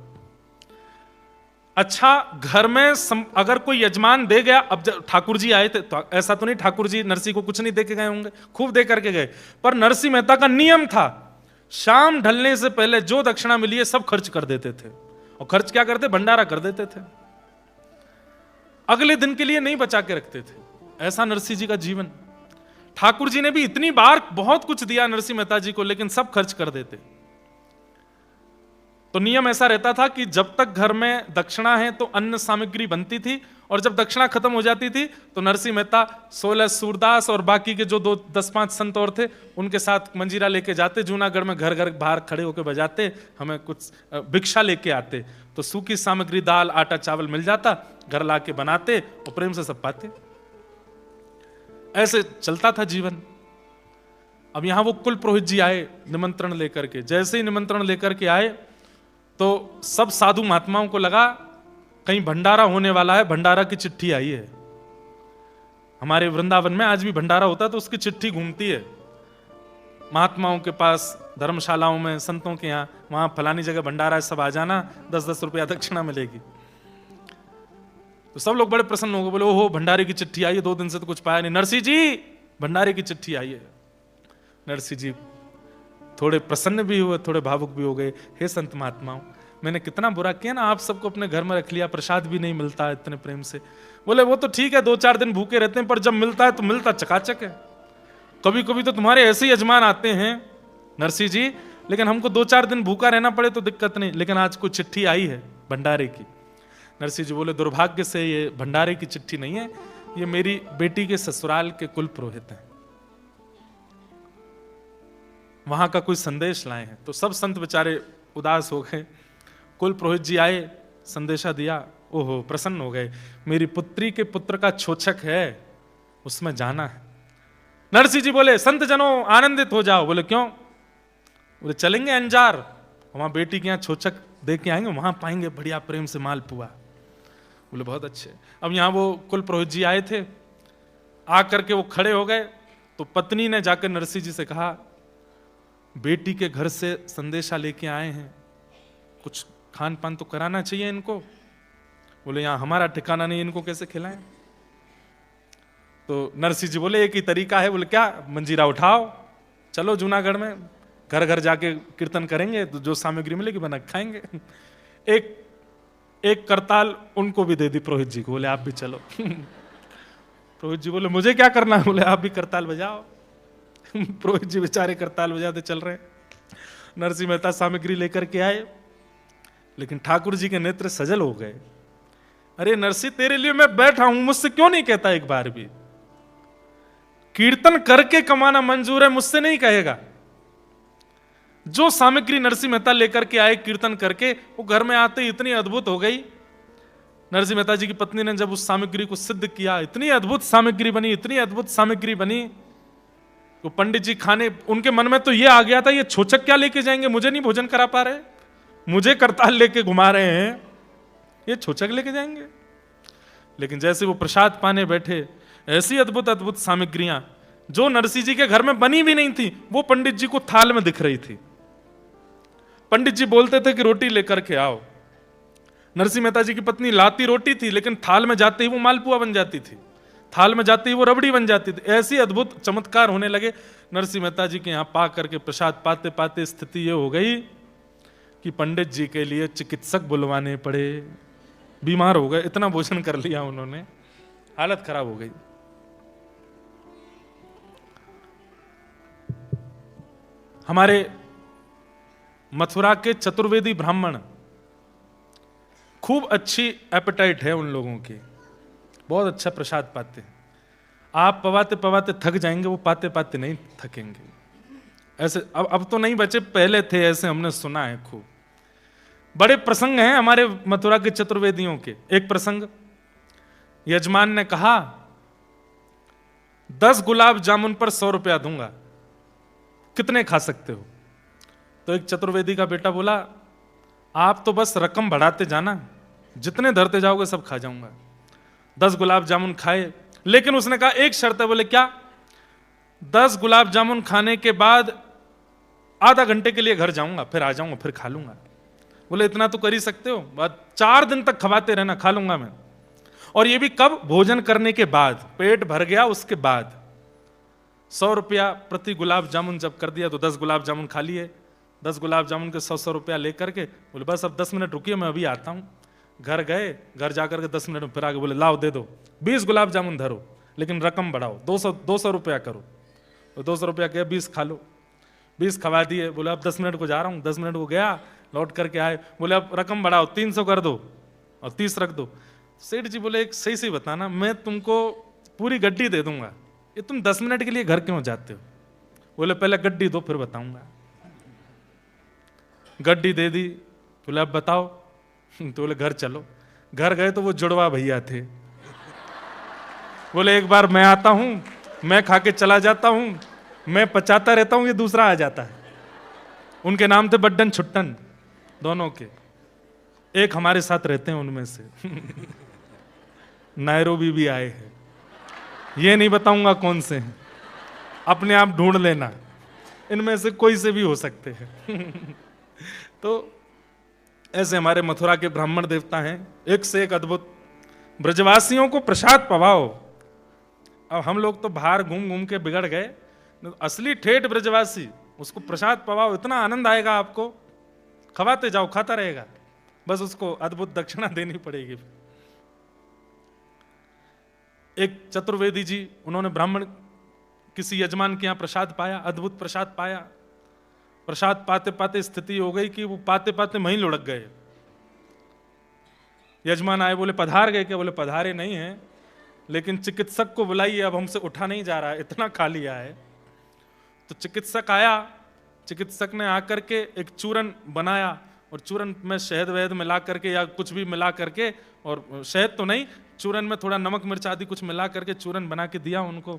अच्छा, घर में अगर कोई यजमान दे गया, अब ठाकुर जी आए थे तो ऐसा तो नहीं ठाकुर जी नरसिंह को कुछ नहीं दे के गए होंगे, खूब दे करके गए, पर नरसिंह मेहता का नियम था शाम ढलने से पहले जो दक्षिणा मिली है सब खर्च कर देते थे। और खर्च क्या करते? भंडारा कर देते थे, अगले दिन के लिए नहीं बचा के रखते थे। ऐसा नरसिंह जी का जीवन। ठाकुर जी ने भी इतनी बार बहुत कुछ दिया नरसिंह मेहता जी को, लेकिन सब खर्च कर देते। तो नियम ऐसा रहता था कि जब तक घर में दक्षिणा है तो अन्न सामग्री बनती थी, और जब दक्षिणा खत्म हो जाती थी तो नरसिंह मेहता 16 सूरदास और बाकी के जो 10-5 संत और थे उनके साथ मंजीरा लेके जाते जूनागढ़ में, घर घर बाहर खड़े होकर बजाते, हमें कुछ भिक्षा लेके आते। तो सूखी सामग्री दाल आटा चावल मिल जाता, घर लाके बनाते और प्रेम से सब पाते। ऐसे चलता था जीवन। अब यहां वो कुल पुरोहित जी आए निमंत्रण लेकर के। जैसे ही निमंत्रण लेकर के आए तो सब साधु महात्माओं को लगा कहीं भंडारा होने वाला है, भंडारा की चिट्ठी आई है। हमारे वृंदावन में आज भी भंडारा होता है तो उसकी चिट्ठी घूमती है महात्माओं के पास, धर्मशालाओं में, संतों के यहाँ, वहां फलानी जगह भंडारा है, सब आ जाना, 10-10 रुपया दक्षिणा मिलेगी। तो सब लोग बड़े प्रसन्न हो गए, बोले ओहो भंडारे की चिट्ठी आई है, 2 दिन से तो कुछ पाया नहीं। नरसिंह जी भंडारे की चिट्ठी आई है। नरसिंह जी थोड़े प्रसन्न भी हुए, थोड़े भावुक भी हो गए। हे संत महात्माओं, मैंने कितना बुरा किया ना, आप सबको अपने घर में रख लिया, प्रसाद भी नहीं मिलता इतने प्रेम से। बोले वो तो ठीक है, 2-4 दिन भूखे रहते हैं, पर जब मिलता है तो मिलता चकाचक है। कभी कभी तो तुम्हारे ऐसे यजमान आते हैं नरसिंह जी, लेकिन हमको 2-4 दिन भूखा रहना पड़े तो दिक्कत नहीं, लेकिन आज कोई चिट्ठी आई है भंडारे की। नरसिंह जी बोले दुर्भाग्य से ये भंडारे की चिट्ठी नहीं है, ये मेरी बेटी के ससुराल के कुल पुरोहित हैं, वहां का कोई संदेश लाए हैं। तो सब संत बेचारे उदास हो गए। कुल पुरोहित जी आए, संदेशा दिया, ओहो प्रसन्न हो गए, मेरी पुत्री के पुत्र का छोचक है, उसमें जाना है। नरसिंह जी बोले संत जनों आनंदित हो जाओ। बोले क्यों? बोले चलेंगे अंजार, वहां बेटी के यहाँ छोचक दे के आएंगे, वहां पाएंगे बढ़िया प्रेम से मालपुआ। बोले बहुत अच्छे। अब यहाँ वो कुल पुरोहित जी आए थे, आकर के वो खड़े हो गए। तो पत्नी ने जाकर नरसिंह जी से कहा बेटी के घर से संदेशा लेके आए हैं, कुछ खान पान तो कराना चाहिए इनको। बोले यहाँ हमारा ठिकाना नहीं, इनको कैसे खिलाएं? तो नरसिंह जी बोले एक ही तरीका है। बोले क्या? मंजीरा उठाओ, चलो जूनागढ़ में घर घर जाके कीर्तन करेंगे, तो जो सामग्री मिलेगी बना खाएंगे। एक करताल उनको भी दे दी पुरोहित जी को। बोले आप भी चलो। पुरोहित जी बोले मुझे क्या करना है? बोले आप भी करताल बजाओ। पुरोहित जी बेचारे करताल बजाते चल रहे। नरसिंह मेहता सामग्री लेकर के आए, लेकिन ठाकुर जी के नेत्र सजल हो गए। अरे नरसिंह तेरे लिए मैं बैठा हूं, मुझसे क्यों नहीं कहता एक बार भी? कीर्तन करके कमाना मंजूर है, मुझसे नहीं कहेगा। जो सामग्री नरसिंह मेहता लेकर के आए कीर्तन करके, वो घर में आते इतनी अद्भुत हो गई। नरसिंह मेहता जी की पत्नी ने जब उस सामग्री को सिद्ध किया, इतनी अद्भुत सामग्री बनी, इतनी अद्भुत सामग्री बनी। तो पंडित जी खाने, उनके मन में तो ये आ गया था ये छोचक क्या लेके जाएंगे, मुझे नहीं भोजन करा पा रहे, मुझे करताल लेके घुमा रहे हैं, ये छोचक लेके जाएंगे। लेकिन जैसे वो प्रसाद पाने बैठे, ऐसी अद्भुत अद्भुत सामग्रियां जो नरसिंह जी के घर में बनी भी नहीं थी, वो पंडित जी को थाल में दिख रही थी। पंडित जी बोलते थे कि रोटी लेकर के आओ। नरसिंह मेहता जी की पत्नी लाती रोटी थी, लेकिन थाल में जाते ही वो मालपुआ बन जाती थी, थाल में जाते ही वो रबड़ी बन जाती थी। ऐसी अद्भुत चमत्कार होने लगे। नरसिंह मेहता जी के यहाँ पा करके प्रसाद पाते पाते स्थिति ये हो गई कि पंडित जी के लिए चिकित्सक बुलवाने पड़े। बीमार हो गए, इतना भोजन कर लिया उन्होंने, हालत खराब हो गई। हमारे मथुरा के चतुर्वेदी ब्राह्मण, खूब अच्छी एपेटाइट है उन लोगों की, बहुत अच्छा प्रसाद पाते हैं। आप पवाते पवाते थक जाएंगे, वो पाते पाते नहीं थकेंगे। ऐसे अब तो नहीं बचे, पहले थे ऐसे, हमने सुना है खूब। बड़े प्रसंग हैं हमारे मथुरा के चतुर्वेदियों के। एक प्रसंग, यजमान ने कहा 10 गुलाब जामुन पर 100 रुपया दूंगा, कितने खा सकते हो? तो एक चतुर्वेदी का बेटा बोला, आप तो बस रकम बढ़ाते जाना, जितने धरते जाओगे सब खा जाऊंगा। 10 गुलाब जामुन खाए, लेकिन उसने कहा एक शर्त है। बोले क्या? 10 गुलाब जामुन खाने के बाद आधा घंटे के लिए घर जाऊंगा, फिर आ जाऊंगा, फिर खा लूंगा। बोले इतना तो कर ही सकते हो, बाद 4 दिन तक खवाते रहना, खा लूंगा मैं। और ये भी कब? भोजन करने के बाद, पेट भर गया उसके बाद। 100 रुपया प्रति गुलाब जामुन जब कर दिया तो 10 गुलाब जामुन खा लिए। 10 गुलाब जामुन के 100 रुपया लेकर के बोले बस अब 10 मिनट रुकिए, मैं अभी आता हूं। घर गए, घर जाकर के 10 मिनट में फिर आगे बोले लाओ दे दो, 20 गुलाब जामुन धरो, लेकिन रकम बढ़ाओ, 200 रुपया करो। तो 200 रुपया किया, 20 खा लो। 20 खवा दिए। बोले अब 10 मिनट को जा रहा हूँ। 10 मिनट को गया, लौट करके आए, बोले अब रकम बढ़ाओ, 300 कर दो और 30 रख दो। सेठ जी बोले एक सही बताना, मैं तुमको पूरी गड्डी दे दूंगा, ये तुम 10 मिनट के लिए घर क्यों जाते हो? बोले पहले गड्डी दो फिर बताऊंगा। गड्डी दे दी। बोले अब बताओ। तो बोले घर चलो। घर गए तो वो जुड़वा भैया थे। बोले एक बार मैं आता हूं, मैं खा के चला जाता हूं, मैं पचाता रहता हूं, ये दूसरा आ जाता है। उनके नाम थे बड्डन छुट्टन, दोनों के। एक हमारे साथ रहते हैं उनमें से। नायरोबी भी आए हैं, ये नहीं बताऊंगा कौन से हैं, अपने आप ढूंढ लेना, इनमें से कोई से भी हो सकते हैं। तो ऐसे हमारे मथुरा के ब्राह्मण देवता हैं, एक से एक अद्भुत। ब्रजवासियों को प्रसाद पवाओ। अब हम लोग तो बाहर घूम घूम के बिगड़ गए, असली ठेठ ब्रजवासी, उसको प्रसाद पवाओ, इतना आनंद आएगा आपको, खवाते जाओ, खाता रहेगा, बस उसको अद्भुत दक्षिणा देनी पड़ेगी। एक चतुर्वेदी जी, उन्होंने ब्राह्मण किसी यजमान के यहां प्रसाद पाया, अद्भुत प्रसाद पाया। प्रसाद पाते पाते स्थिति हो गई कि वो पाते पाते वहीं लुढ़क गए। यजमान आए, बोले पधार गए क्या? बोले पधारे नहीं है, लेकिन चिकित्सक को बुलाइए, अब हमसे उठा नहीं जा रहा है, इतना खा लिया है। तो चिकित्सक आया। चिकित्सक ने आकर के एक चूरन बनाया, और चूरन में शहद वहद मिला करके या कुछ भी मिला करके, और शहद तो नहीं, चूरन में थोड़ा नमक मिर्च आदि कुछ मिला करके चूरन बना के दिया उनको।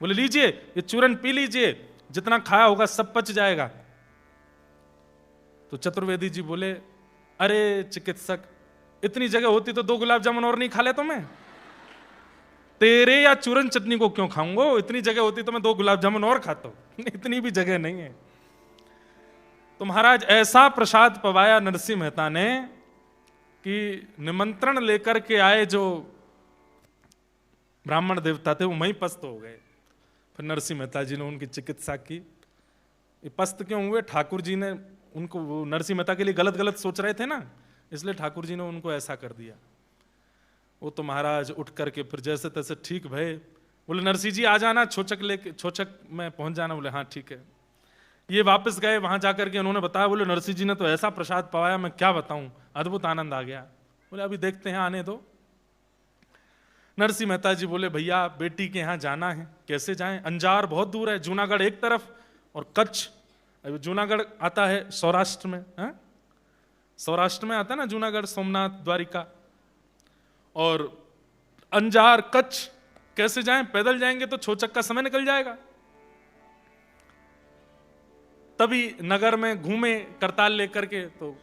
बोले लीजिए ये चूरन पी लीजिए, जितना खाया होगा सब पच जाएगा। तो चतुर्वेदी जी बोले अरे चिकित्सक, इतनी जगह होती तो 2 गुलाब जामुन और नहीं खा लेता मैं? तेरे या चूरन चटनी को क्यों खाऊंगा? इतनी जगह होती तो मैं 2 गुलाब जामुन और खाता हूं। इतनी भी जगह नहीं है। तो महाराज ऐसा प्रसाद पवाया नरसिंह मेहता ने कि निमंत्रण लेकर के आए जो ब्राह्मण देवता थे वो वहीं पस्त हो गए। फिर नरसिंह मेहता जी ने उनकी चिकित्सा की। ये पस्त क्यों हुए? ठाकुर जी ने उनको, वो नरसिंह मेहता के लिए गलत गलत सोच रहे थे ना, इसलिए ठाकुर जी ने उनको ऐसा कर दिया। वो तो महाराज उठ करके फिर जैसे तैसे ठीक भय। बोले नरसिंह जी आ जाना, छोचक लेके, छोचक में पहुंच जाना। बोले हाँ ठीक है। ये वापस गए, वहां जाकर के उन्होंने बताया, बोले नरसिंह जी ने तो ऐसा प्रसाद पवाया, मैं क्या बताऊं, अद्भुत आनंद आ गया। बोले अभी देखते हैं, आने दो। नरसिंह मेहता जी बोले भैया बेटी के यहाँ जाना है, कैसे जाएं? अंजार बहुत दूर है, जूनागढ़ एक तरफ और कच्छ। जूनागढ़ आता है सौराष्ट्र में, है? सौराष्ट्र में आता है ना जूनागढ़, सोमनाथ, द्वारिका, और अंजार कच्छ कैसे जाएं? पैदल जाएंगे तो छोचक का समय निकल जाएगा। तभी नगर में घूमे करताल लेकर के, तो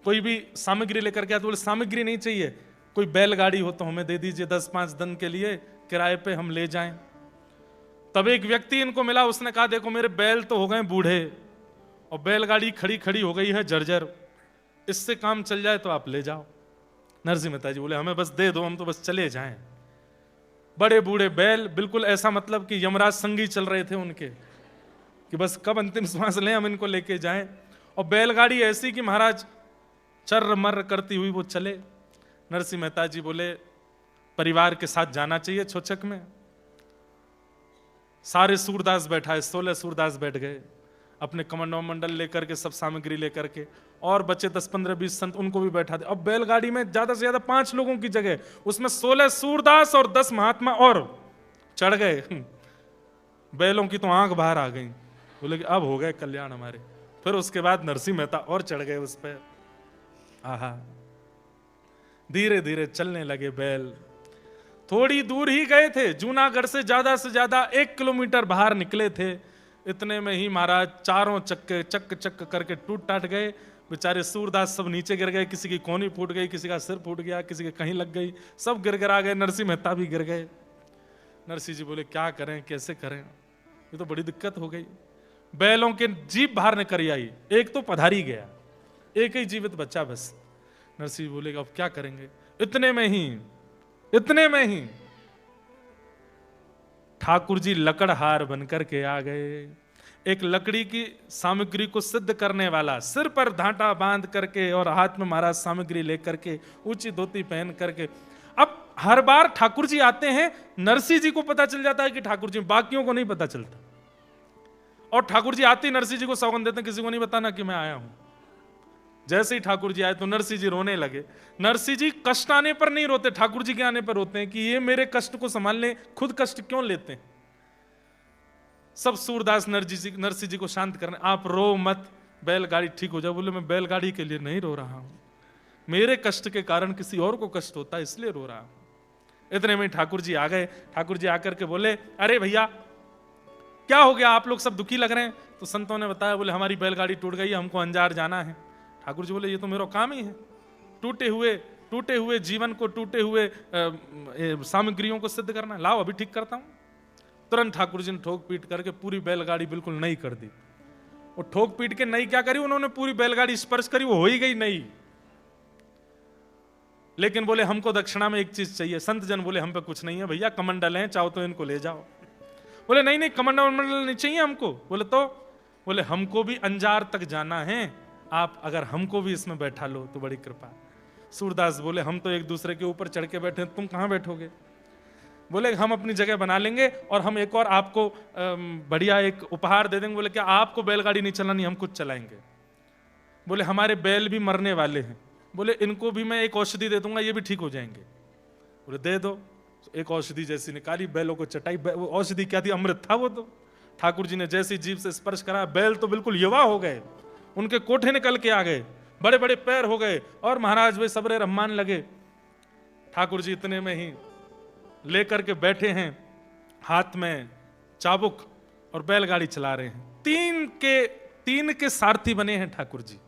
कोई भी सामग्री लेकर के आते। बोले सामग्री नहीं चाहिए, कोई बैलगाड़ी हो तो हमें दे दीजिए, 10-5 दिन के लिए किराए पे हम ले जाएं। तब एक व्यक्ति इनको मिला, उसने कहा देखो मेरे बैल तो हो गए बूढ़े और बैलगाड़ी खड़ी खड़ी हो गई है जर्जर, इससे काम चल जाए तो आप ले जाओ। नरसिंह मेहता जी बोले हमें बस दे दो, हम तो बस चले जाएं। बड़े बूढ़े बैल, बिल्कुल ऐसा मतलब कि यमराज संगी चल रहे थे उनके, कि बस कब अंतिम श्वास लें हम इनको लेके जाएं। और बैलगाड़ी ऐसी कि महाराज चर्र मर्र करती हुई वो चले। नरसिंह मेहता जी बोले परिवार के साथ जाना चाहिए छोचक में। सारे सूरदास बैठा है, 16 सूरदास बैठ गए अपने कमंडल मंडल लेकर के, सब सामग्री लेकर के, और बच्चे 10 15 20 संत उनको भी बैठा दे। अब बैलगाड़ी में ज्यादा से ज्यादा 5 लोगों की जगह, उसमें 16 सूरदास और 10 महात्मा और चढ़ गए। बैलों की तो आंख बाहर आ गई, बोले कि अब हो गए कल्याण हमारे। फिर उसके बाद नरसिंह मेहता और चढ़ गए उस पर। आहा, धीरे धीरे चलने लगे बैल। थोड़ी दूर ही गए थे, जूनागढ़ से ज्यादा 1 किलोमीटर बाहर निकले थे। इतने में ही महाराज चारों चक्के चक चक करके टूट टाट गए। बेचारे सूरदास सब नीचे गिर गए, किसी की कोहनी फूट गई, किसी का सिर फूट गया, किसी के कहीं लग गई, सब गिर गिरा गए। नरसिंह मेहता भी गिर गए। नरसिंह जी बोले क्या करें, कैसे करें, ये तो बड़ी दिक्कत हो गई। बैलों के जीप बाहर निकल आई, एक तो पधारी गया, एक ही जीवित बच्चा बस। नरसिंह जी बोले अब क्या करेंगे। इतने में ही ठाकुर जी लकड़हार बनकर के आ गए। एक लकड़ी की सामग्री को सिद्ध करने वाला, सिर पर धांटा बांध करके और हाथ में महाराज सामग्री लेकर के, ऊंची धोती पहन करके। अब हर बार ठाकुर जी आते हैं, नरसिंह जी को पता चल जाता है कि ठाकुर जी, बाकियों को नहीं पता चलता। और ठाकुर जी आते ही नरसिंह जी को सौगंध देते हैं किसी को नहीं बताना कि मैं आया हूं। जैसे ही ठाकुर जी आए तो नरसिंह जी रोने लगे। नरसिंह जी कष्ट आने पर नहीं रोते, ठाकुर जी के आने पर रोते हैं कि ये मेरे कष्ट को संभालने खुद कष्ट क्यों लेते हैं। सब सूरदास नरसिंह जी को शांत करने, आप रो मत, बैलगाड़ी ठीक हो जाए। बोले मैं बैलगाड़ी के लिए नहीं रो रहा हूं, मेरे कष्ट के कारण किसी और को कष्ट होता है इसलिए रो रहा हूं। इतने में ठाकुर जी आ गए। ठाकुर जी आकर के बोले अरे भैया क्या हो गया, आप लोग सब दुखी लग रहे हैं। तो संतों ने बताया, बोले हमारी बैलगाड़ी टूट गई, हमको अंजार जाना है। ठाकुर जी बोले ये तो मेरा काम ही है, टूटे हुए जीवन को, टूटे हुए सामग्रियों को सिद्ध करना। लाओ अभी ठीक करता हूं। तुरंत ठाकुर जी ने ठोक पीट करके पूरी बैलगाड़ी बिल्कुल नई कर दी। वो ठोक पीट के नई क्या करी, उन्होंने पूरी बैलगाड़ी स्पर्श करी, वो हो ही गई नई। लेकिन बोले हमको दक्षिणा में एक चीज चाहिए। संत जन बोले हम पे कुछ नहीं है भैया, कमंडल हैं, चाहो तो इनको ले जाओ। बोले नहीं कमंडल नहीं चाहिए हमको। बोले हमको भी अंजार तक जाना है, आप अगर हमको भी इसमें बैठा लो तो बड़ी कृपा। सूरदास बोले हम तो एक दूसरे के ऊपर चढ़ के बैठे, तुम कहां बैठोगे। बोले हम अपनी जगह बना लेंगे और हम एक और आपको बढ़िया एक उपहार दे देंगे। बोले क्या आपको बैलगाड़ी नहीं चलानी, हम खुद चलाएंगे। बोले हमारे बैल भी मरने वाले हैं, बोले इनको भी मैं एक औषधि दे दूंगा, ये भी ठीक हो जाएंगे। बोले दे दो। एक औषधि जैसी निकाली, बैलों को चटाई। वो औषधि क्या थी, अमृत था वो तो। ठाकुर जी ने जैसी जीभ से स्पर्श करा, बैल तो बिल्कुल युवा हो गए, उनके कोठे निकल के आ गए, बड़े बड़े पैर हो गए और महाराज वे सबरे रहमान लगे। ठाकुर जी इतने में ही लेकर के बैठे हैं, हाथ में चाबुक और बैलगाड़ी चला रहे हैं। तीन के सारथी बने हैं ठाकुर जी।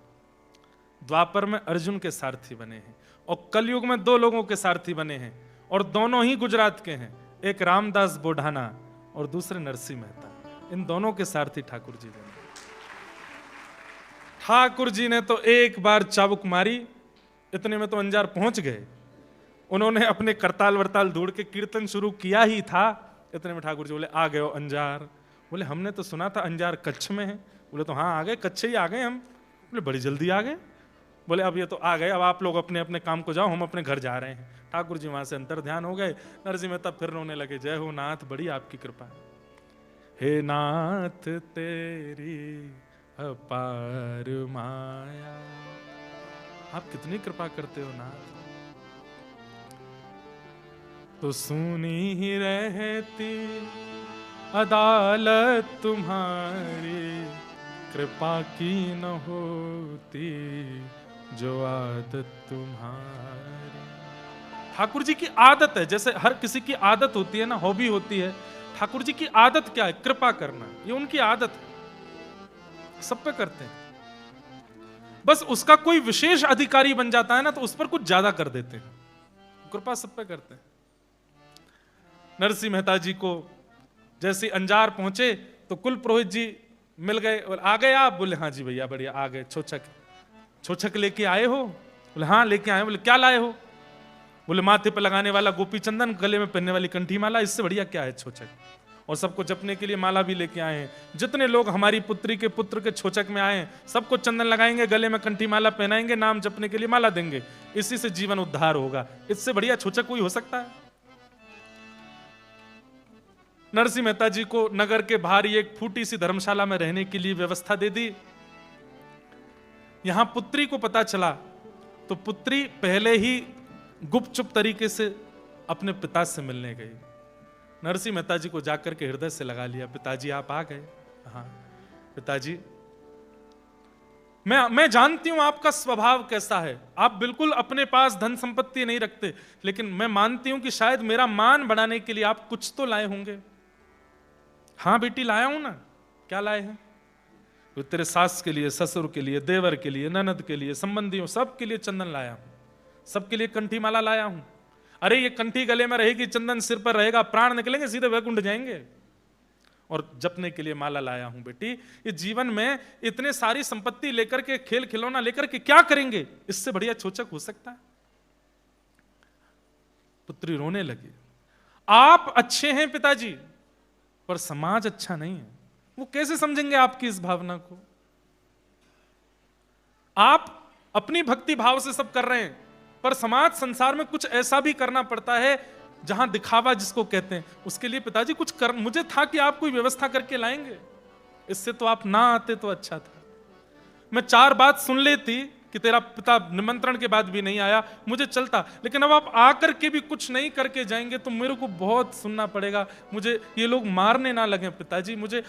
द्वापर में अर्जुन के सारथी बने हैं और कलयुग में 2 लोगों के सारथी बने हैं, और दोनों ही गुजरात के हैं, एक रामदास बोढ़ाना और दूसरे नरसिंह मेहता। इन दोनों के सारथी ठाकुर जी बने। ठाकुर जी ने तो एक बार चाबुक मारी, इतने में तो अंजार पहुंच गए। उन्होंने अपने करताल वरताल ढूंढ के कीर्तन शुरू किया ही था, इतने में ठाकुर जी बोले आ गए हो अंजार। बोले हमने तो सुना था अंजार कच्छ में है। बोले तो हाँ आ गए, कच्छ ही आ गए हम। बोले बड़ी जल्दी आ गए। बोले अब ये तो आ गए, अब आप लोग अपने अपने काम को जाओ, हम अपने घर जा रहे हैं। ठाकुर जी वहां से अंतर ध्यान हो गए। नरसिंह मेहता फिर रोने लगे, जय हो नाथ, बड़ी आपकी कृपा है। हे नाथ तेरी अपार माया, आप कितनी कृपा करते हो नाथ। तो सुनी ही रहती अदालत तुम्हारी, कृपा की न होती जो आदत तुम्हारी। ठाकुर जी की आदत है, जैसे हर किसी की आदत होती है ना, हॉबी होती है। ठाकुर जी की आदत क्या है, कृपा करना। ये उनकी आदत है, सब पे करते हैं। बस उसका कोई विशेष अधिकारी बन जाता है ना, तो उस पर कुछ ज्यादा कर देते हैं। कृपा सब पे करते हैं। नरसिंह मेहता जी को जैसे अंजार पहुंचे तो कुल पुरोहित जी मिल गए और आ गए आप? बोले हाँ जी भैया बढ़िया आ गए। छोछक लेके आए हो? बोले हाँ लेके आए। बोले क्या लाए हो? बोले माथे पे लगाने वाला गोपी चंदन, गले में पहनने वाली कंठी माला, इससे बढ़िया क्या है छोचक। और सबको जपने के लिए माला भी लेके आए हैं। जितने लोग हमारी पुत्री के पुत्र के छोचक में आए हैं सबको चंदन लगाएंगे, गले में कंठी माला पहनाएंगे, नाम जपने के लिए माला देंगे, इसी से जीवन उद्धार होगा। इससे बढ़िया छोचक कोई हो सकता है? नरसिंह मेहता जी को नगर के बाहर एक फूटी सी धर्मशाला में रहने के लिए व्यवस्था दे दी। यहां पुत्री को पता चला तो पुत्री पहले ही गुपचुप तरीके से अपने पिता से मिलने गई। नरसिंह मेहता जी को जाकर के हृदय से लगा लिया, पिताजी आप आ गए? हाँ पिताजी, मैं जानती हूं आपका स्वभाव कैसा है, आप बिल्कुल अपने पास धन संपत्ति नहीं रखते, लेकिन मैं मानती हूं कि शायद मेरा मान बढ़ाने के लिए आप कुछ तो लाए होंगे। हाँ बेटी लाया हूं ना। क्या लाए हैं? वो तेरे सास के लिए, ससुर के लिए, देवर के लिए, ननद के लिए, संबंधियों सबके लिए चंदन लाया हूं, सबके लिए कंठी माला लाया हूं। अरे ये कंठी गले में रहेगी, चंदन सिर पर रहेगा, प्राण निकलेंगे सीधे वैकुंठ जाएंगे। और जपने के लिए माला लाया हूं बेटी। ये जीवन में इतने सारी संपत्ति लेकर के, खेल खिलौना लेकर के क्या करेंगे? इससे बढ़िया छोचक हो सकता है? पुत्री रोने लगी। आप अच्छे हैं पिताजी, पर समाज अच्छा नहीं है। वो कैसे समझेंगे आपकी इस भावना को? आप अपनी भक्ति भाव से सब कर रहे हैं, पर समाज संसार में कुछ ऐसा भी करना पड़ता है जहां दिखावा जिसको कहते हैं, उसके लिए पिताजी कुछ कर, मुझे था कि आप कोई व्यवस्था करके लाएंगे, इससे तो आप ना आते तो अच्छा था। मैं 4 बात सुन लेती कि तेरा पिता निमंत्रण के बाद भी नहीं आया, मुझे चलता, लेकिन अब आप आकर के भी कुछ नहीं करके जाएंगे तो मेरे को बहुत सुनना पड़ेगा। मुझे ये लोग मारने ना लगे पिताजी, मुझे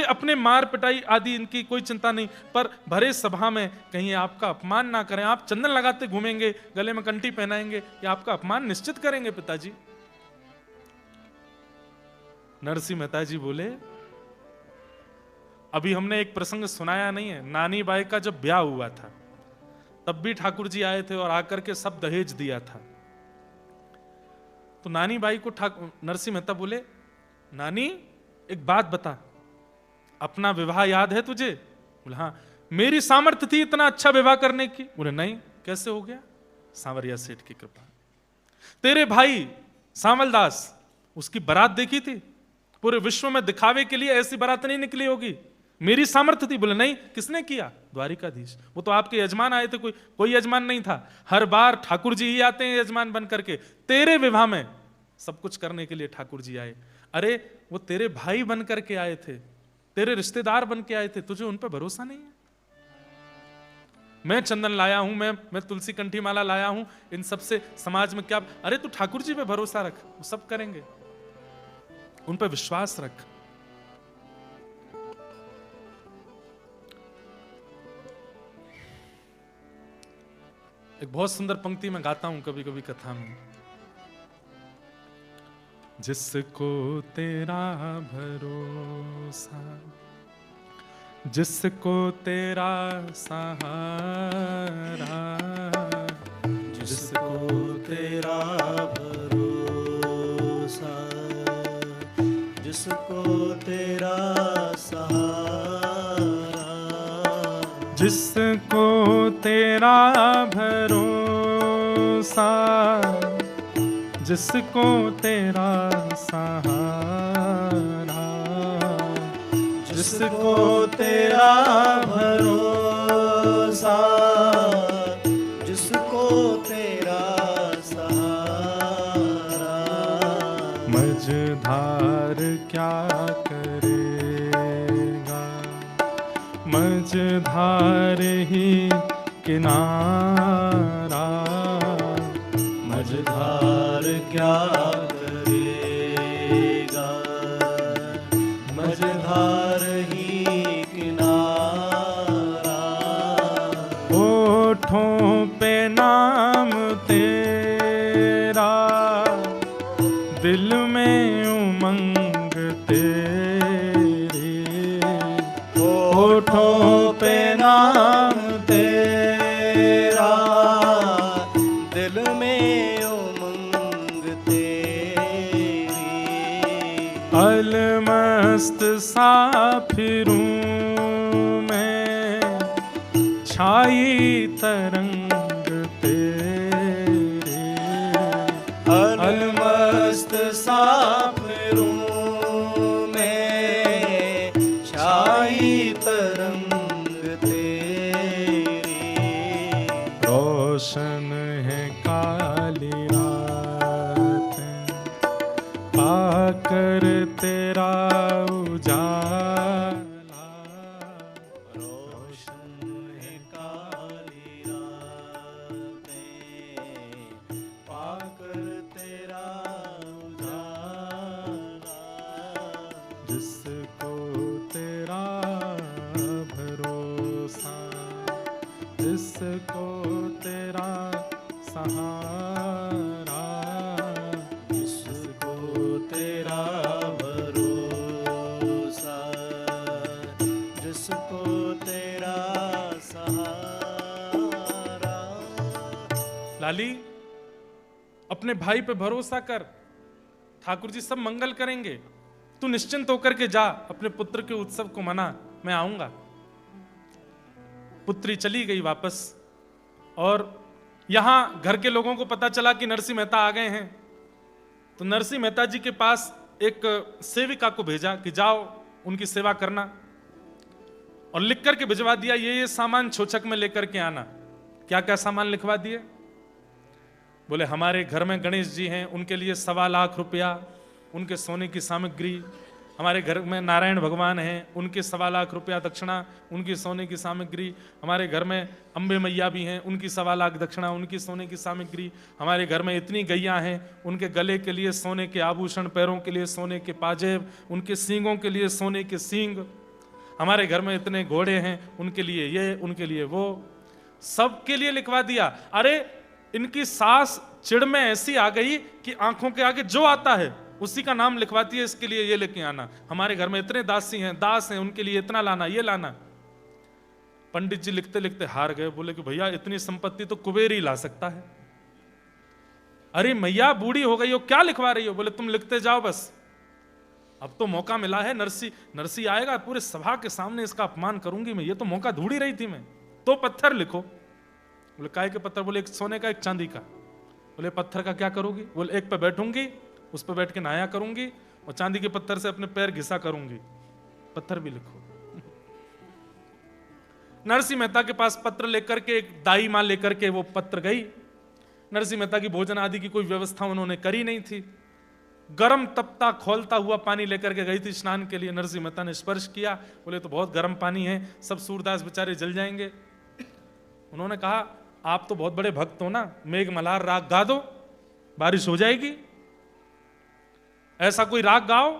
अपने मार पिटाई आदि इनकी कोई चिंता नहीं, पर भरे सभा में कहीं आपका अपमान ना करें। आप चंदन लगाते घूमेंगे, गले में कंठी पहनाएंगे, ये आपका अपमान निश्चित करेंगे पिताजी। नरसिंह मेहता जी बोले, अभी हमने एक प्रसंग सुनाया नहीं है, नानी बाई का जब ब्याह हुआ था तब भी ठाकुर जी आए थे और आकर के सब दहेज दिया था। तो नानी बाई को नरसिंह मेहता बोले, नानी एक बात बता, अपना विवाह याद है तुझे? बोले हाँ। मेरी सामर्थ्य थी इतना अच्छा विवाह करने की? बोले नहीं। कैसे हो गया? सांवरिया सेठ की कृपा। तेरे भाई सांवलदास, उसकी बारात देखी थी? पूरे विश्व में दिखावे के लिए ऐसी बारात नहीं निकली होगी, मेरी सामर्थ्य थी। बोले नहीं। किसने किया? द्वारिकाधीश। वो तो आपके यजमान आए थे, कोई यजमान नहीं था। हर बार ठाकुर जी ही आते हैं यजमान बन करके। तेरे विवाह में सब कुछ करने के लिए ठाकुर जी आए। अरे वो तेरे भाई बन करके आए थे, तेरे रिश्तेदार बन के आए थे, तुझे उन पर भरोसा नहीं है? मैं चंदन लाया हूं, मैं तुलसी कंठी माला लाया हूं, इन सब से समाज में क्या? अरे तू ठाकुर जी पे भरोसा रख, वो सब करेंगे, उन पर विश्वास रख। एक बहुत सुंदर पंक्ति में गाता हूं कभी कभी कथा में। जिसको तेरा भरोसा, जिसको तेरा सहारा, जिसको तेरा भरोसा, जिसको तेरा सहारा, जिसको तेरा भरोसा, जिसको तेरा सहारा, जिसको तेरा भरोसा, जिसको तेरा सहारा, मझधार क्या करेगा, मझधार ही किनारा, मझधार क्या करेगा, मझधार ही किनारा। होठों पे नाम तेरा, दिल में उमंग तेरी, होठों पे नाम तेरा, दिल में उमंग तेरी। अलमर मस्त सा फिरूं मैं, छाई तरंग तेरे। अलमस्त सा फिरूं मैं, छाई तरंग तेरी। रोशन है काली रातें, पाकर तेरा उजाला। रोशन है काली रातें, पाकर तेरा उजाला। जिसको तेरा भरोसा, जिसको तेरा सहारा, जिसको तेरा भरोसा, जिसको तेरा सहारा। लाली अपने भाई पे भरोसा कर, ठाकुर जी सब मंगल करेंगे। तू निश्चिंत होकर के जा, अपने पुत्र के उत्सव को मना, मैं आऊंगा। पुत्री चली गई वापस, और यहां घर के लोगों को पता चला कि नरसिंह मेहता आ गए हैं। तो नरसिंह मेहता जी के पास एक सेविका को भेजा कि जाओ उनकी सेवा करना, और लिख करके भिजवा दिया ये सामान छोचक में लेकर के आना। क्या क्या सामान लिखवा दिए? बोले हमारे घर में गणेश जी हैं, उनके लिए 1.25 लाख रुपया, उनके सोने की सामग्री। हमारे घर में नारायण भगवान हैं, उनके 1.25 लाख रुपया दक्षिणा, उनकी सोने की सामग्री। हमारे घर में अम्बे मैया भी हैं, उनकी 1.25 लाख दक्षिणा, उनकी सोने की सामग्री। हमारे घर में इतनी गैया हैं, उनके गले के लिए सोने के आभूषण, पैरों के लिए सोने के पाजेब, उनके सींगों के लिए सोने के सींग। हमारे घर में इतने घोड़े हैं, उनके लिए ये, उनके लिए वो, सबके लिए लिखवा दिया। अरे इनकी सास चिड़ में ऐसी आ गई कि आंखों के आगे जो आता है उसी का नाम लिखवाती है, इसके लिए ये लेके आना। हमारे घर में इतने दासी हैं, दास हैं, उनके लिए इतना लाना, ये लाना। पंडित जी लिखते लिखते हार गए, बोले कि भैया इतनी संपत्ति तो कुबेर ही ला सकता है। अरे मैया बूढ़ी हो गई हो, क्या लिखवा रही हो? बोले तुम लिखते जाओ बस, अब तो मौका मिला है, नरसी आएगा, पूरे सभा के सामने इसका अपमान करूंगी मैं, ये तो मौका ढूंढ ही रही थी मैं। तो पत्थर लिखो। बोले काय के पत्थर? बोले एक सोने का, एक चांदी का। बोले पत्थर का क्या करोगी? बोले एक पे बैठूंगी, उस पर बैठ के नहाया करूंगी, और चांदी के पत्थर से अपने पैर घिसा करूंगी। पत्थर भी लिखो। नरसिंह मेहता के पास पत्र लेकर के एक दाई मां लेकर के वो पत्र गई। नरसिंह मेहता की भोजन आदि की कोई व्यवस्था उन्होंने करी नहीं थी। गर्म तपता खोलता हुआ पानी लेकर के गई थी स्नान के लिए। नरसिंह मेहता ने स्पर्श किया, बोले तो बहुत गर्म पानी है, सब सूरदास बेचारे जल जाएंगे। उन्होंने कहा आप तो बहुत बड़े भक्त हो ना, मेघ मल्हार राग गा दो, बारिश हो जाएगी। ऐसा कोई राग गाओ,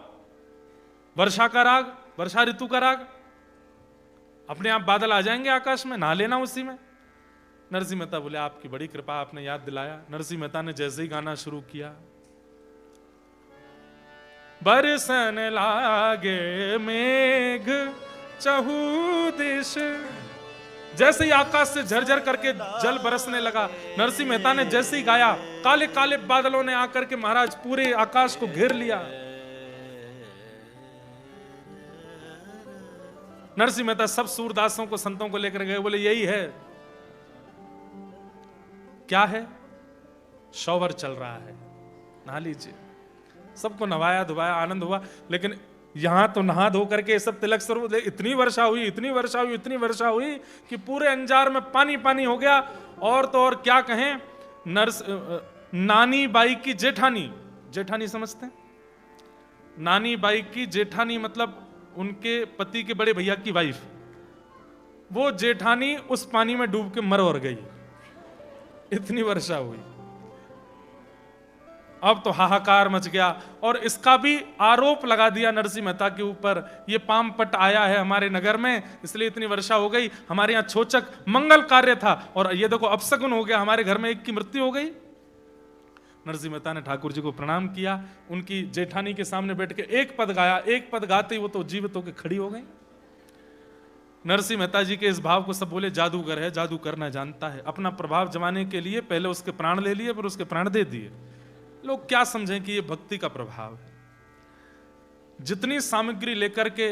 वर्षा का राग, वर्षा ऋतु का राग, अपने आप बादल आ जाएंगे आकाश में, नहा लेना उसी में। नरसिंह मेहता बोले आपकी बड़ी कृपा, आपने याद दिलाया। नरसिंह मेहता ने जैसे ही गाना शुरू किया, बरसन लागे मेघ चहु दिश, जैसे ही आकाश से झरझर करके जल बरसने लगा। नरसिंह मेहता ने जैसे ही गाया, काले काले बादलों ने आकर के महाराज पूरे आकाश को घेर लिया। नरसिंह मेहता सब सूरदासों को, संतों को लेकर गए, बोले यही है। क्या है? शॉवर चल रहा है, नहा लीजिए। सबको नवाया धुवाया, आनंद हुआ। लेकिन यहां तो नहा धो करके सब तिलक स्वरूप, इतनी वर्षा हुई, इतनी वर्षा हुई, इतनी वर्षा हुई कि पूरे अंजार में पानी पानी हो गया। और तो और क्या कहें, नानी बाई की जेठानी, जेठानी समझते हैं? नानी बाई की जेठानी मतलब उनके पति के बड़े भैया की वाइफ, वो जेठानी उस पानी में डूब के मर और गई, इतनी वर्षा हुई। अब तो हाहाकार मच गया, और इसका भी आरोप लगा दिया नरसिंह मेहता के ऊपर, ये पामपट आया है हमारे नगर में, इसलिए इतनी वर्षा हो गई। हमारे यहाँ छोचक मंगल कार्य था और ये देखो अपशगुन हो गया, हमारे घर में एक की मृत्यु हो गई। नरसिंह मेहता ने ठाकुर जी को प्रणाम किया, उनकी जेठानी के सामने बैठ के एक पद गाया। एक पद गाते ही वो तो जीवित होकर खड़ी हो गई। नरसिंह मेहता जी के इस भाव को सब बोले जादूगर है, जादू करना जानता है। अपना प्रभाव जमाने के लिए पहले उसके प्राण ले लिए, फिर उसके प्राण दे दिए। लोग क्या समझें कि ये भक्ति का प्रभाव है। जितनी सामग्री लेकर के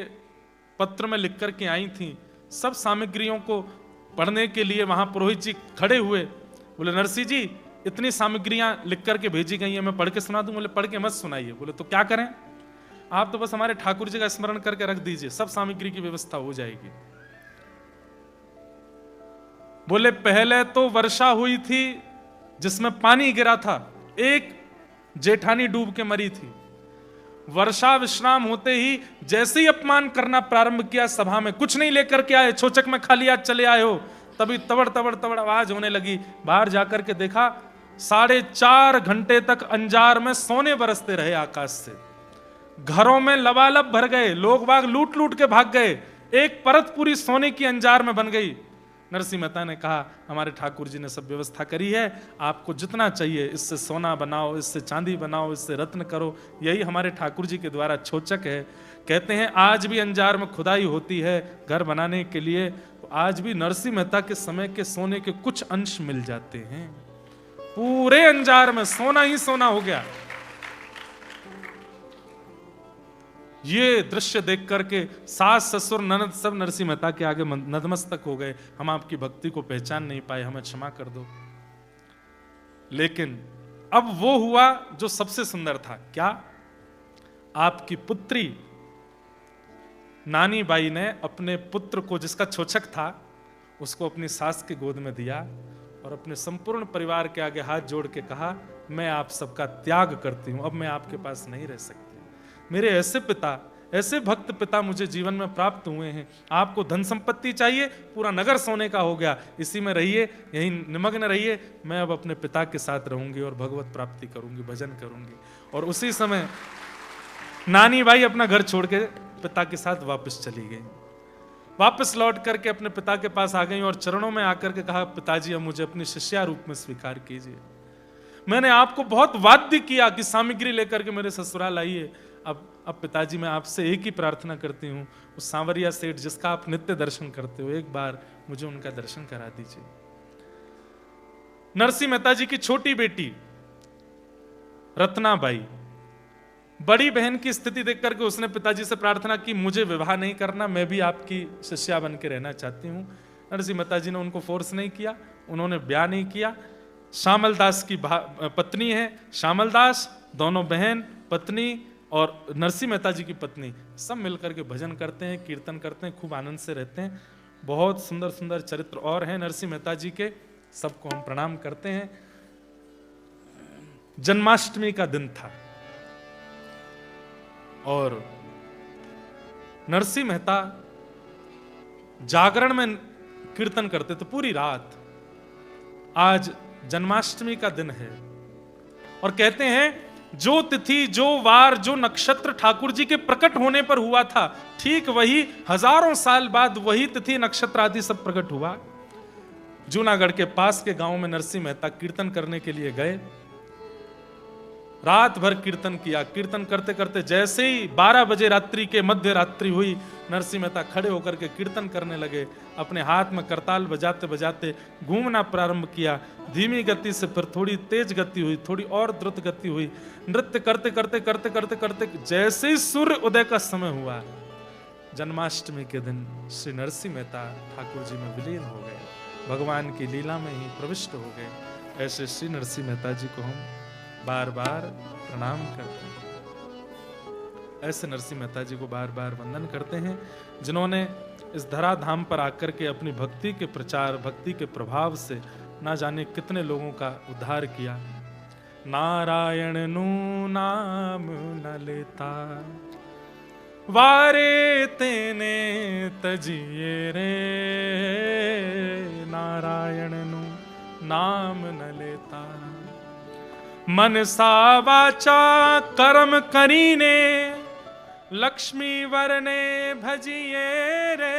पत्र में लिख करके आई थी, सब सामग्रियों को पढ़ने के लिए वहां पुरोहित जी खड़े हुए। बोले नरसिंह जी इतनी सामग्रियां लिख करके भेजी गई हैं, मैं पढ़ के सुना दूं? बोले पढ़ के मत सुनाइए। बोले तो क्या करें? आप तो बस हमारे ठाकुर जी का स्मरण करके रख दीजिए, सब सामग्री की व्यवस्था हो जाएगी। बोले पहले तो वर्षा हुई थी जिसमें पानी गिरा था, एक जेठानी डूब के मरी थी। वर्षा विश्राम होते ही जैसे ही अपमान करना प्रारंभ किया, सभा में कुछ नहीं लेकर के आए, छोचक में खाली आज चले आए हो, तभी तबड़ तबड़ तबड़ आवाज होने लगी। बाहर जाकर के देखा 4.5 घंटे तक अंजार में सोने बरसते रहे आकाश से। घरों में लबालब भर गए, लोग बाग लूट लूट के भाग गए, एक परत पूरी सोने की अंजार में बन गई। नरसिंह मेहता ने कहा हमारे ठाकुर जी ने सब व्यवस्था करी है, आपको जितना चाहिए इससे सोना बनाओ, इससे चांदी बनाओ, इससे रत्न करो। यही हमारे ठाकुर जी के द्वारा छोचक है। कहते हैं आज भी अंजार में खुदाई होती है घर बनाने के लिए, तो आज भी नरसिंह मेहता के समय के सोने के कुछ अंश मिल जाते हैं। पूरे अंजार में सोना ही सोना हो गया। ये दृश्य देख करके सास ससुर ननद सब नरसिंह मेहता के आगे नतमस्तक हो गए। हम आपकी भक्ति को पहचान नहीं पाए, हमें क्षमा कर दो। लेकिन अब वो हुआ जो सबसे सुंदर था। क्या? आपकी पुत्री नानी बाई ने अपने पुत्र को, जिसका छोचक था, उसको अपनी सास की गोद में दिया और अपने संपूर्ण परिवार के आगे हाथ जोड़ के कहा मैं आप सबका त्याग करती हूं, अब मैं आपके पास नहीं रह सकती। मेरे ऐसे पिता, ऐसे भक्त पिता मुझे जीवन में प्राप्त हुए हैं। आपको धन संपत्ति चाहिए, पूरा नगर सोने का हो गया, इसी में रहिए, यही निमग्न रहिए, मैं अब अपने पिता के साथ रहूंगी और भगवत प्राप्ति करूंगी, भजन करूंगी। और उसी समय नानी बाई अपना घर छोड़ के पिता के साथ वापस चली गई। वापस लौट करके अपने पिता के पास आ गई और चरणों में आकर के कहा पिताजी अब मुझे अपनी शिष्या रूप में स्वीकार कीजिए। मैंने आपको बहुत वाद्य किया कि सामग्री लेकर के मेरे ससुराल आइए। अब पिताजी मैं आपसे एक ही प्रार्थना करती हूँ, उस सांवरिया सेठ जिसका आप नित्य दर्शन करते हो, एक बार मुझे उनका दर्शन करा दीजिए। नरसिंह मेहता जी की छोटी बेटी रत्नाबाई, बड़ी बहन की स्थिति देख करके उसने पिताजी से प्रार्थना की मुझे विवाह नहीं करना, मैं भी आपकी शिष्या बन के रहना चाहती हूँ। नरसिंह मेहता जी ने उनको फोर्स नहीं किया, उन्होंने ब्याह नहीं किया। श्यामल दास की पत्नी है, श्यामल दास, दोनों बहन पत्नी और नरसिंह मेहता जी की पत्नी सब मिलकर के भजन करते हैं, कीर्तन करते हैं, खूब आनंद से रहते हैं। बहुत सुंदर सुंदर चरित्र और हैं नरसिंह मेहता जी के, सबको हम प्रणाम करते हैं। जन्माष्टमी का दिन था और नरसिंह मेहता जागरण में कीर्तन करते थे पूरी रात। आज जन्माष्टमी का दिन है और कहते हैं जो तिथि, जो वार, जो नक्षत्र ठाकुर जी के प्रकट होने पर हुआ था, ठीक वही हजारों साल बाद वही तिथि नक्षत्र आदि सब प्रकट हुआ। जूनागढ़ के पास के गांव में नरसिंह मेहता कीर्तन करने के लिए गए। रात भर कीर्तन किया। कीर्तन करते करते जैसे ही 12 बजे रात्रि के मध्य रात्रि हुई, नरसिंह मेहता खड़े होकर के कीर्तन करने लगे। अपने हाथ में करताल बजाते बजाते घूमना प्रारंभ किया। धीमी गति से फिर थोड़ी तेज गति हुई, थोड़ी और द्रुत गति हुई। नृत्य करते करते करते करते करते जैसे ही सूर्य उदय का समय हुआ, जन्माष्टमी के दिन श्री नरसिंह मेहता ठाकुर जी में विलीन हो गए, भगवान की लीला में ही प्रविष्ट हो गए। ऐसे श्री नरसिंह मेहता जी को हम बार बार प्रणाम करते हैं। ऐसे नरसिंह मेहता जी को बार बार वंदन करते हैं जिन्होंने इस धराधाम पर आकर के अपनी भक्ति के प्रचार, भक्ति के प्रभाव से ना जाने कितने लोगों का उद्धार किया। नारायण नु नाम न लेता, वारे तेने तजिए रे, नारायण नु नाम न लेता। मनसा वाचा कर्म करीने, लक्ष्मी वरने भजिए रे,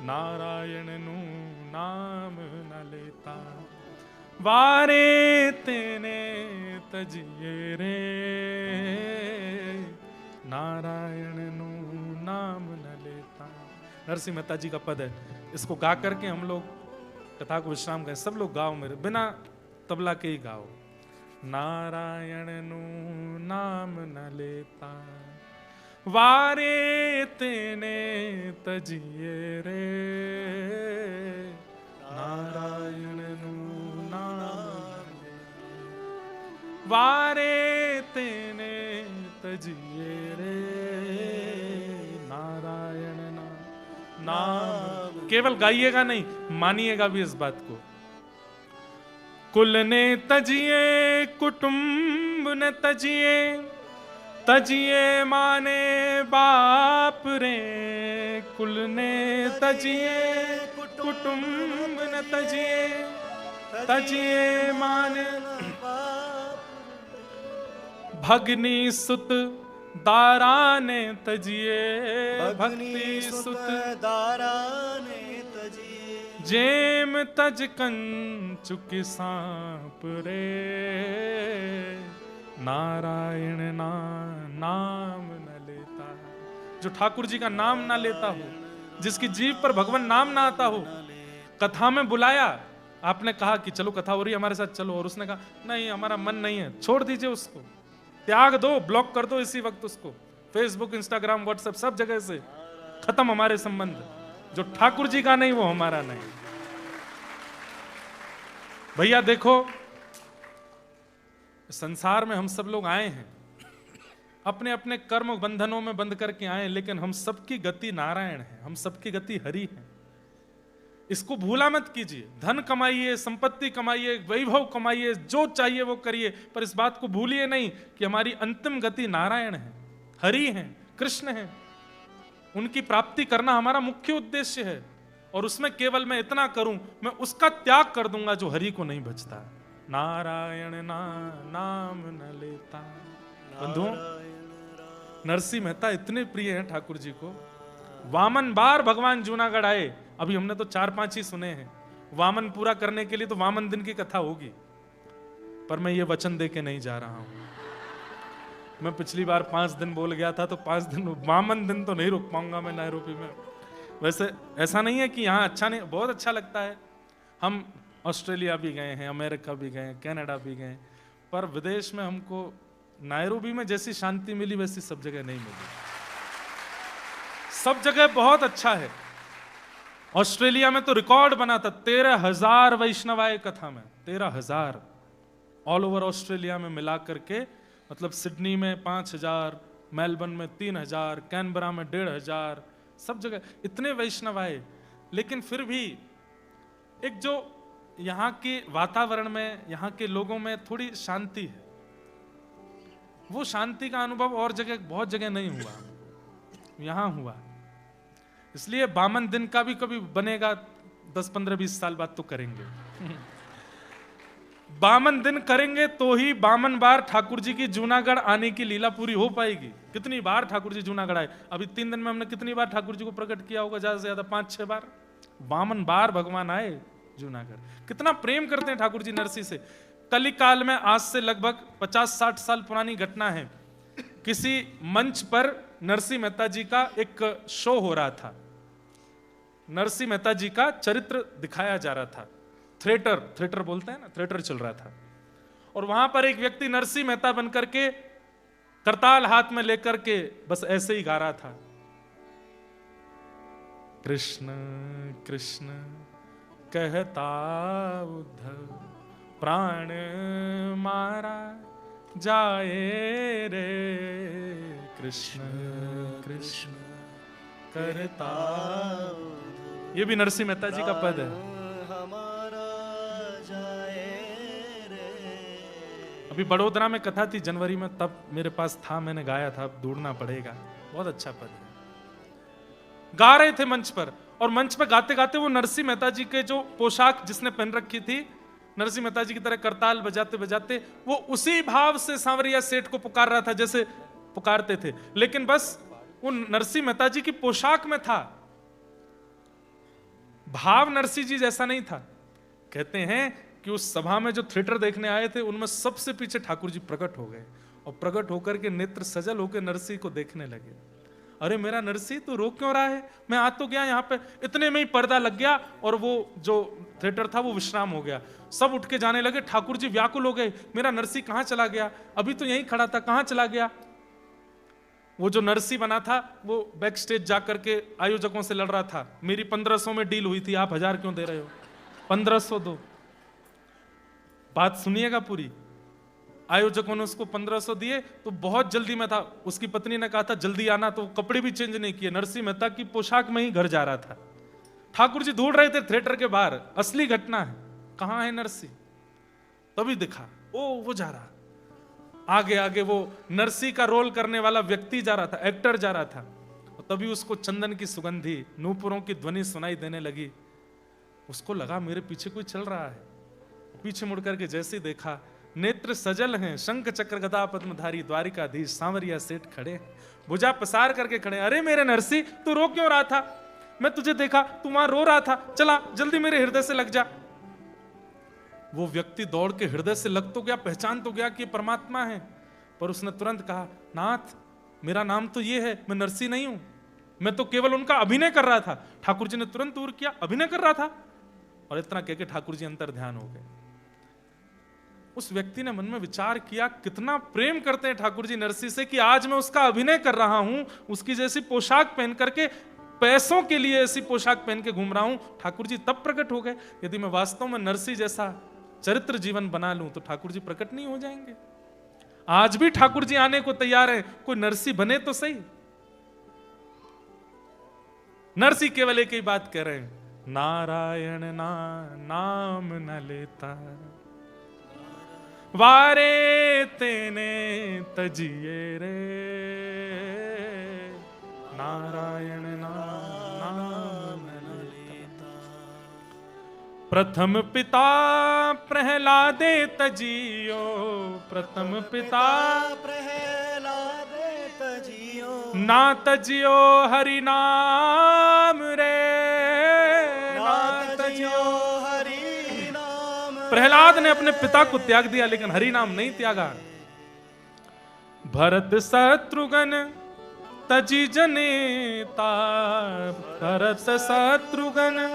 नारायण नु नाम न लेता, वारे तेने तजिए रे, नारायण नु नाम न लेता। नरसिंह मेहता जी का पद है, इसको गा करके हम लोग कथा को विश्राम करें। सब लोग गाओ, मेरे बिना तबला के ही गाओ। नारायण नु नाम न लेता, वारे तेने तजिए रे, नारायण नु नाम वारे तेने तजिए रे, नारायण नाम। केवल गाइएगा नहीं, मानिएगा भी इस बात को। कुल ने तजिए कुटुंब ने तजिए, तजिए माने बाप रे, कुल ने तजिए कुटुंब ने तजिए, तजिए माने भगनी सुत दारा ने तजिए, भक्ति सुत दारा ने तजिए, जेम तज कंचुक सांप रे, नारायण नाम न लेता। जो ठाकुर जी का नाम ना लेता हो, जिसकी जीभ पर भगवान नाम ना आता हो, कथा में बुलाया, आपने कहा कि चलो कथा हो रही है हमारे साथ चलो, और उसने कहा नहीं हमारा मन नहीं है, छोड़ दीजिए उसको, त्याग दो, ब्लॉक कर दो इसी वक्त उसको, फेसबुक इंस्टाग्राम व्हाट्सएप सब जगह से खत्म हमारे संबंध। जो ठाकुर जी का नहीं वो हमारा नहीं। भैया देखो, संसार में हम सब लोग आए हैं, अपने अपने कर्म बंधनों में बंध करके आए, लेकिन हम सबकी गति नारायण है, हम सबकी गति हरि है। इसको भूला मत कीजिए। धन कमाइए, संपत्ति कमाइए, वैभव कमाइए, जो चाहिए वो करिए, पर इस बात को भूलिए नहीं कि हमारी अंतिम गति नारायण है, हरि है, कृष्ण है। उनकी प्राप्ति करना हमारा मुख्य उद्देश्य है, और उसमें केवल मैं इतना करूं, मैं उसका त्याग कर दूंगा जो हरि को नहीं बचता। नारायण नाम न लेता। बंधुओं, नरसिंह मेहता इतने प्रिय हैं ठाकुर जी को। वामन बार भगवान जूनागढ़ आए, अभी हमने तो 4-5 ही सुने हैं, वामन पूरा करने के लिए तो वामन दिन की कथा होगी, पर मैं ये वचन दे के नहीं जा रहा हूं। मैं पिछली बार 5 दिन बोल गया था, तो 5 दिन, वामन दिन तो नहीं रुक पाऊंगा मैं नैरोबी में। वैसे ऐसा नहीं है कि यहाँ अच्छा नहीं, बहुत अच्छा लगता है। हम ऑस्ट्रेलिया भी गए हैं, अमेरिका भी गए, कनाडा भी गए, पर विदेश में हमको नैरोबी में जैसी शांति मिली वैसी सब जगह नहीं मिली। सब जगह बहुत अच्छा है। ऑस्ट्रेलिया में तो रिकॉर्ड बना था, 13,000 वैष्णव आए कथा में, 13,000 ऑल ओवर ऑस्ट्रेलिया में मिला करके। मतलब सिडनी में 5,000, मेलबर्न में 3,000, कैनबरा में 1,500, सब जगह इतने वैष्णव आए। लेकिन फिर भी एक जो यहाँ के वातावरण में, यहाँ के लोगों में थोड़ी शांति है, वो शांति का अनुभव और जगह, बहुत जगह नहीं हुआ, यहाँ हुआ। इसलिए बामन दिन का भी कभी बनेगा, 10, 15, 20 साल बाद तो करेंगे। बामन दिन करेंगे तो ही बामन बार ठाकुर जी की जूनागढ़ आने की लीला पूरी हो पाएगी। कितनी बार ठाकुर जी जूनागढ़ आए, अभी 3 दिन में हमने कितनी बार ठाकुर जी को प्रकट किया होगा, ज्यादा से ज्यादा 5-6 बार। बामन बार भगवान आए जूनागढ़। कितना प्रेम करते हैं ठाकुर जी नरसिंह से। कली काल में, आज से लगभग 50-60 साल पुरानी घटना है, किसी मंच पर नरसिंह मेहता जी का एक शो हो रहा था। नरसिंह मेहता जी का चरित्र दिखाया जा रहा था। थिएटर बोलते हैं ना, थिएटर चल रहा था। और वहां पर एक व्यक्ति नरसिंह मेहता बनकर के करताल हाथ में लेकर के बस ऐसे ही गा रहा था, कृष्ण कृष्ण कहता उद्धव, प्राण मारा जाए रे, कृष्ण कृष्ण करता। ये भी नरसिंह मेहता जी का पद है। हमारा जाए रे। अभी बड़ोदरा में कथा थी जनवरी में, तब मेरे पास था, मैंने गाया था, अब ढूंढना पड़ेगा। बहुत अच्छा पद है। गा रहे थे मंच पर, और मंच पर गाते गाते वो नरसिंह मेहता जी के जो पोशाक जिसने पहन रखी थी, नरसिंह मेहता जी की तरह करताल बजाते बजाते वो उसी भाव से सांवरिया सेठ को पुकार रहा था जैसे पुकारते थे, लेकिन बस वो नरसिंह मेहता जी की पोशाक में था, भाव नरसिंह जी जैसा नहीं था। कहते हैं कि उस सभा में जो थिएटर देखने आए थे उनमें सबसे पीछे ठाकुर जी प्रकट हो गए, और प्रकट होकर के नेत्र सजल होकर नरसिंह को देखने लगे। अरे मेरा नरसी तू रो क्यों रहा है, मैं आ तो गया यहाँ पे। इतने में ही पर्दा लग गया और वो जो थिएटर था वो विश्राम हो गया। सब उठ के जाने लगे। ठाकुर जी व्याकुल हो गए, मेरा नरसी कहाँ चला गया, अभी तो यहीं खड़ा था, कहाँ चला गया। वो जो नरसी बना था वो बैक स्टेज जाकर के आयोजकों से लड़ रहा था, मेरी 1500 में डील हुई थी, आप 1000 क्यों दे रहे हो, 1500 दो। बात सुनिएगा पूरी। आयोजकों ने उसको 1500 दिए तो बहुत जल्दी में था। उसकी पत्नी ने कहा था जल्दी आना, तो कपड़े भी चेंज नहीं किए, नरसिंह मेहता की पोशाक में ही घर जा रहा था। ठाकुर जी ढूंढ रहे थे थिएटर के बाहर, असली घटना है, कहां है नरसिंह। तभी दिखा, ओ वो जा रहा, आगे आगे वो नरसिंह का रोल करने वाला व्यक्ति जा रहा था, एक्टर जा रहा था। और तभी उसको चंदन की सुगंधी, नूपुरों की ध्वनि सुनाई देने लगी। उसको लगा मेरे पीछे कोई चल रहा है। पीछे मुड़ करके जैसे देखा, नेत्र सजल हैं, शंख चक्र गदा पद्मधारी द्वारिकाधीश सांवरिया सेठ खड़े हैं, भुजा पसार करके खड़े। अरे मेरे नरसिंह तू रो क्यों रहा था, मैं तुझे देखा तू वहां रो रहा था, चला जल्दी मेरे हृदय से लग जा। वो व्यक्ति दौड़ के हृदय से लग तो गया, पहचान तो गया कि परमात्मा है, पर उसने तुरंत कहा नाथ मेरा नाम तो ये है, मैं नरसिंह नहीं हूं, मैं तो केवल उनका अभिनय कर रहा था। ठाकुर जी ने तुरंत दूर किया, अभिनय कर रहा था, और इतना कह के ठाकुर जी अंतर ध्यान हो गए। उस व्यक्ति ने मन में विचार किया कितना प्रेम करते हैं ठाकुर जी नरसिंह से कि आज मैं उसका अभिनय कर रहा हूं, उसकी जैसी पोशाक पहन करके, पैसों के लिए ऐसी पोशाक पहन के घूम रहा हूं। ठाकुर जी तब प्रकट हो गए। यदि मैं वास्तव में नरसिंह जैसा चरित्र जीवन बना लूं तो ठाकुर जी प्रकट नहीं हो जाएंगे। आज भी ठाकुर जी आने को तैयार है, कोई नरसिंह बने तो सही। नरसिंह केवल एक ही बात कह रहे हैं, नारायण नाम न लेता, वारे तेने तजिए रे, नारायण नाम न लेता। प्रथम पिता प्रहलादे तजियो, प्रथम पिता प्रहलादे तजियो, ना तजियो हरि नाम रे, ना तजियो। प्रहलाद ने अपने पिता को त्याग दिया लेकिन हरि नाम नहीं त्यागा। भरत शत्रुघ्न तजी जनेता, भरत शत्रुघ्न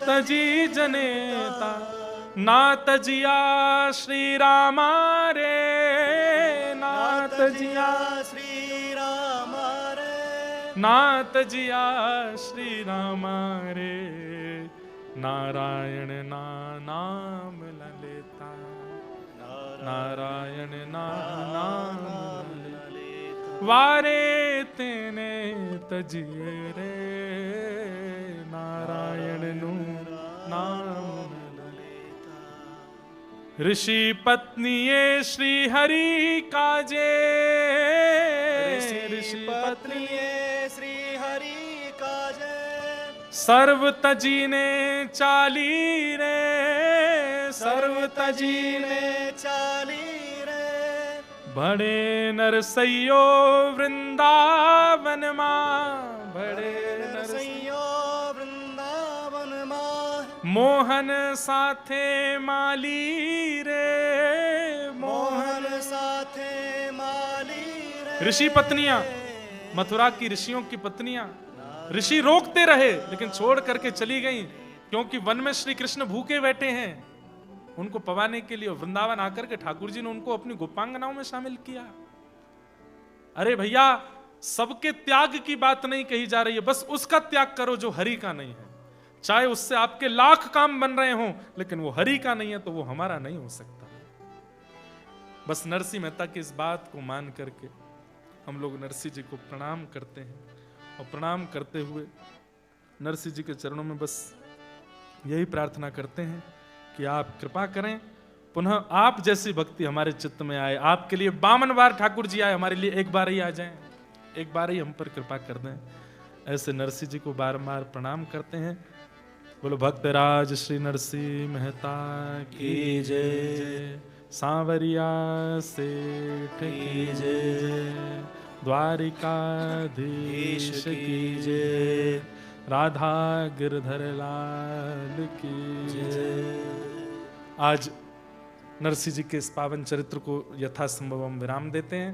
तजी जनेता, ना तजिया श्री रामा रे, ना तजिया श्री राम रे, ना तजिया श्री रामा रे, नारायण नाम न लेता, नारायण नाम न लेता, वारे तेने तजिए रे, नारायण नाम न लेता। ऋषि पत्निये श्री हरि काजे, ऋषि पत्निये श्री हरि काजे, सर्व तजी ने चाली रे, सर्व तजी ने चाली रे, बड़े नरसैयो वृंदावन मां, बड़े नरसैयो वृंदावन मां, मोहन साथे माली रे, मोहन साथे माली रे। ऋषि पत्नियां, मथुरा की ऋषियों की पत्नियां, ऋषि रोकते रहे लेकिन छोड़ करके चली गईं, क्योंकि वन में श्री कृष्ण भूखे बैठे हैं। उनको पवाने के लिए वृंदावन आकर के ठाकुर जी ने उनको अपनी गोपांगनाओं में शामिल किया। अरे भैया, सबके त्याग की बात नहीं कही जा रही है, बस उसका त्याग करो जो हरि का नहीं है। चाहे उससे आपके लाख काम बन रहे हों, लेकिन वो हरि का नहीं है तो वो हमारा नहीं हो सकता। बस नरसिंह मेहता की इस बात को मान करके हम लोग नरसिंह जी को प्रणाम करते हैं, और प्रणाम करते हुए नरसिंह जी के चरणों में बस यही प्रार्थना करते हैं कि आप कृपा करें, पुनः आप जैसी भक्ति हमारे चित्त में आए। आपके लिए 52 बार ठाकुर जी आए, हमारे लिए एक बार ही आ जाएं, एक बार ही हम पर कृपा कर दें। ऐसे नरसिंह जी को बारंबार प्रणाम करते हैं। बोलो भक्तराज श्री नरसिंह मेहता की जय, सांवरिया सेठ की जय, द्वारिकाधीश की जय, राधा गिरधर लाल की जय। आज नरसिंह जी के इस पावन चरित्र को यथासंभव हम विराम देते हैं।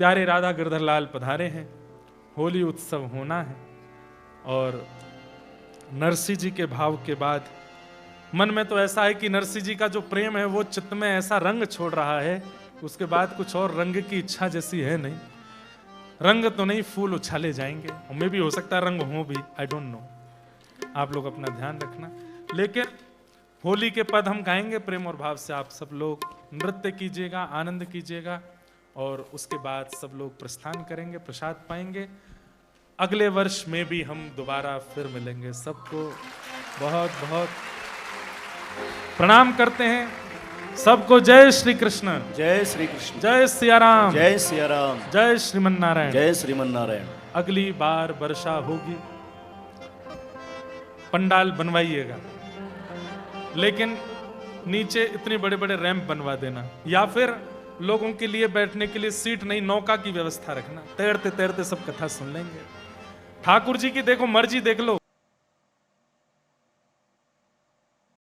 प्यारे राधा गिरधर लाल पधारे हैं, होली उत्सव होना है। और नरसिंह जी के भाव के बाद मन में तो ऐसा है कि नरसिंह जी का जो प्रेम है वो चित्त में ऐसा रंग छोड़ रहा है, उसके बाद कुछ और रंग की इच्छा जैसी है नहीं। रंग तो नहीं, फूल उछाले जाएंगे, मे भी हो सकता है रंग हो भी, आई डोंट नो। आप लोग अपना ध्यान रखना। लेकिन होली के पद हम गाएंगे प्रेम और भाव से। आप सब लोग नृत्य कीजिएगा, आनंद कीजिएगा, और उसके बाद सब लोग प्रस्थान करेंगे, प्रसाद पाएंगे। अगले वर्ष में भी हम दोबारा फिर मिलेंगे। सबको बहुत बहुत प्रणाम करते हैं। सबको जय श्री कृष्ण, जय श्री कृष्ण, जय सिया राम, जय सिया राम, जय श्रीमन नारायण। जय श्रीमन नारायण। अगली बार वर्षा होगी, पंडाल बनवाइएगा, लेकिन नीचे इतने बड़े बड़े रैंप बनवा देना, या फिर लोगों के लिए बैठने के लिए सीट नहीं, नौका की व्यवस्था रखना। तैरते तैरते सब कथा सुन लेंगे। ठाकुर जी की देखो मर्जी, देख लो,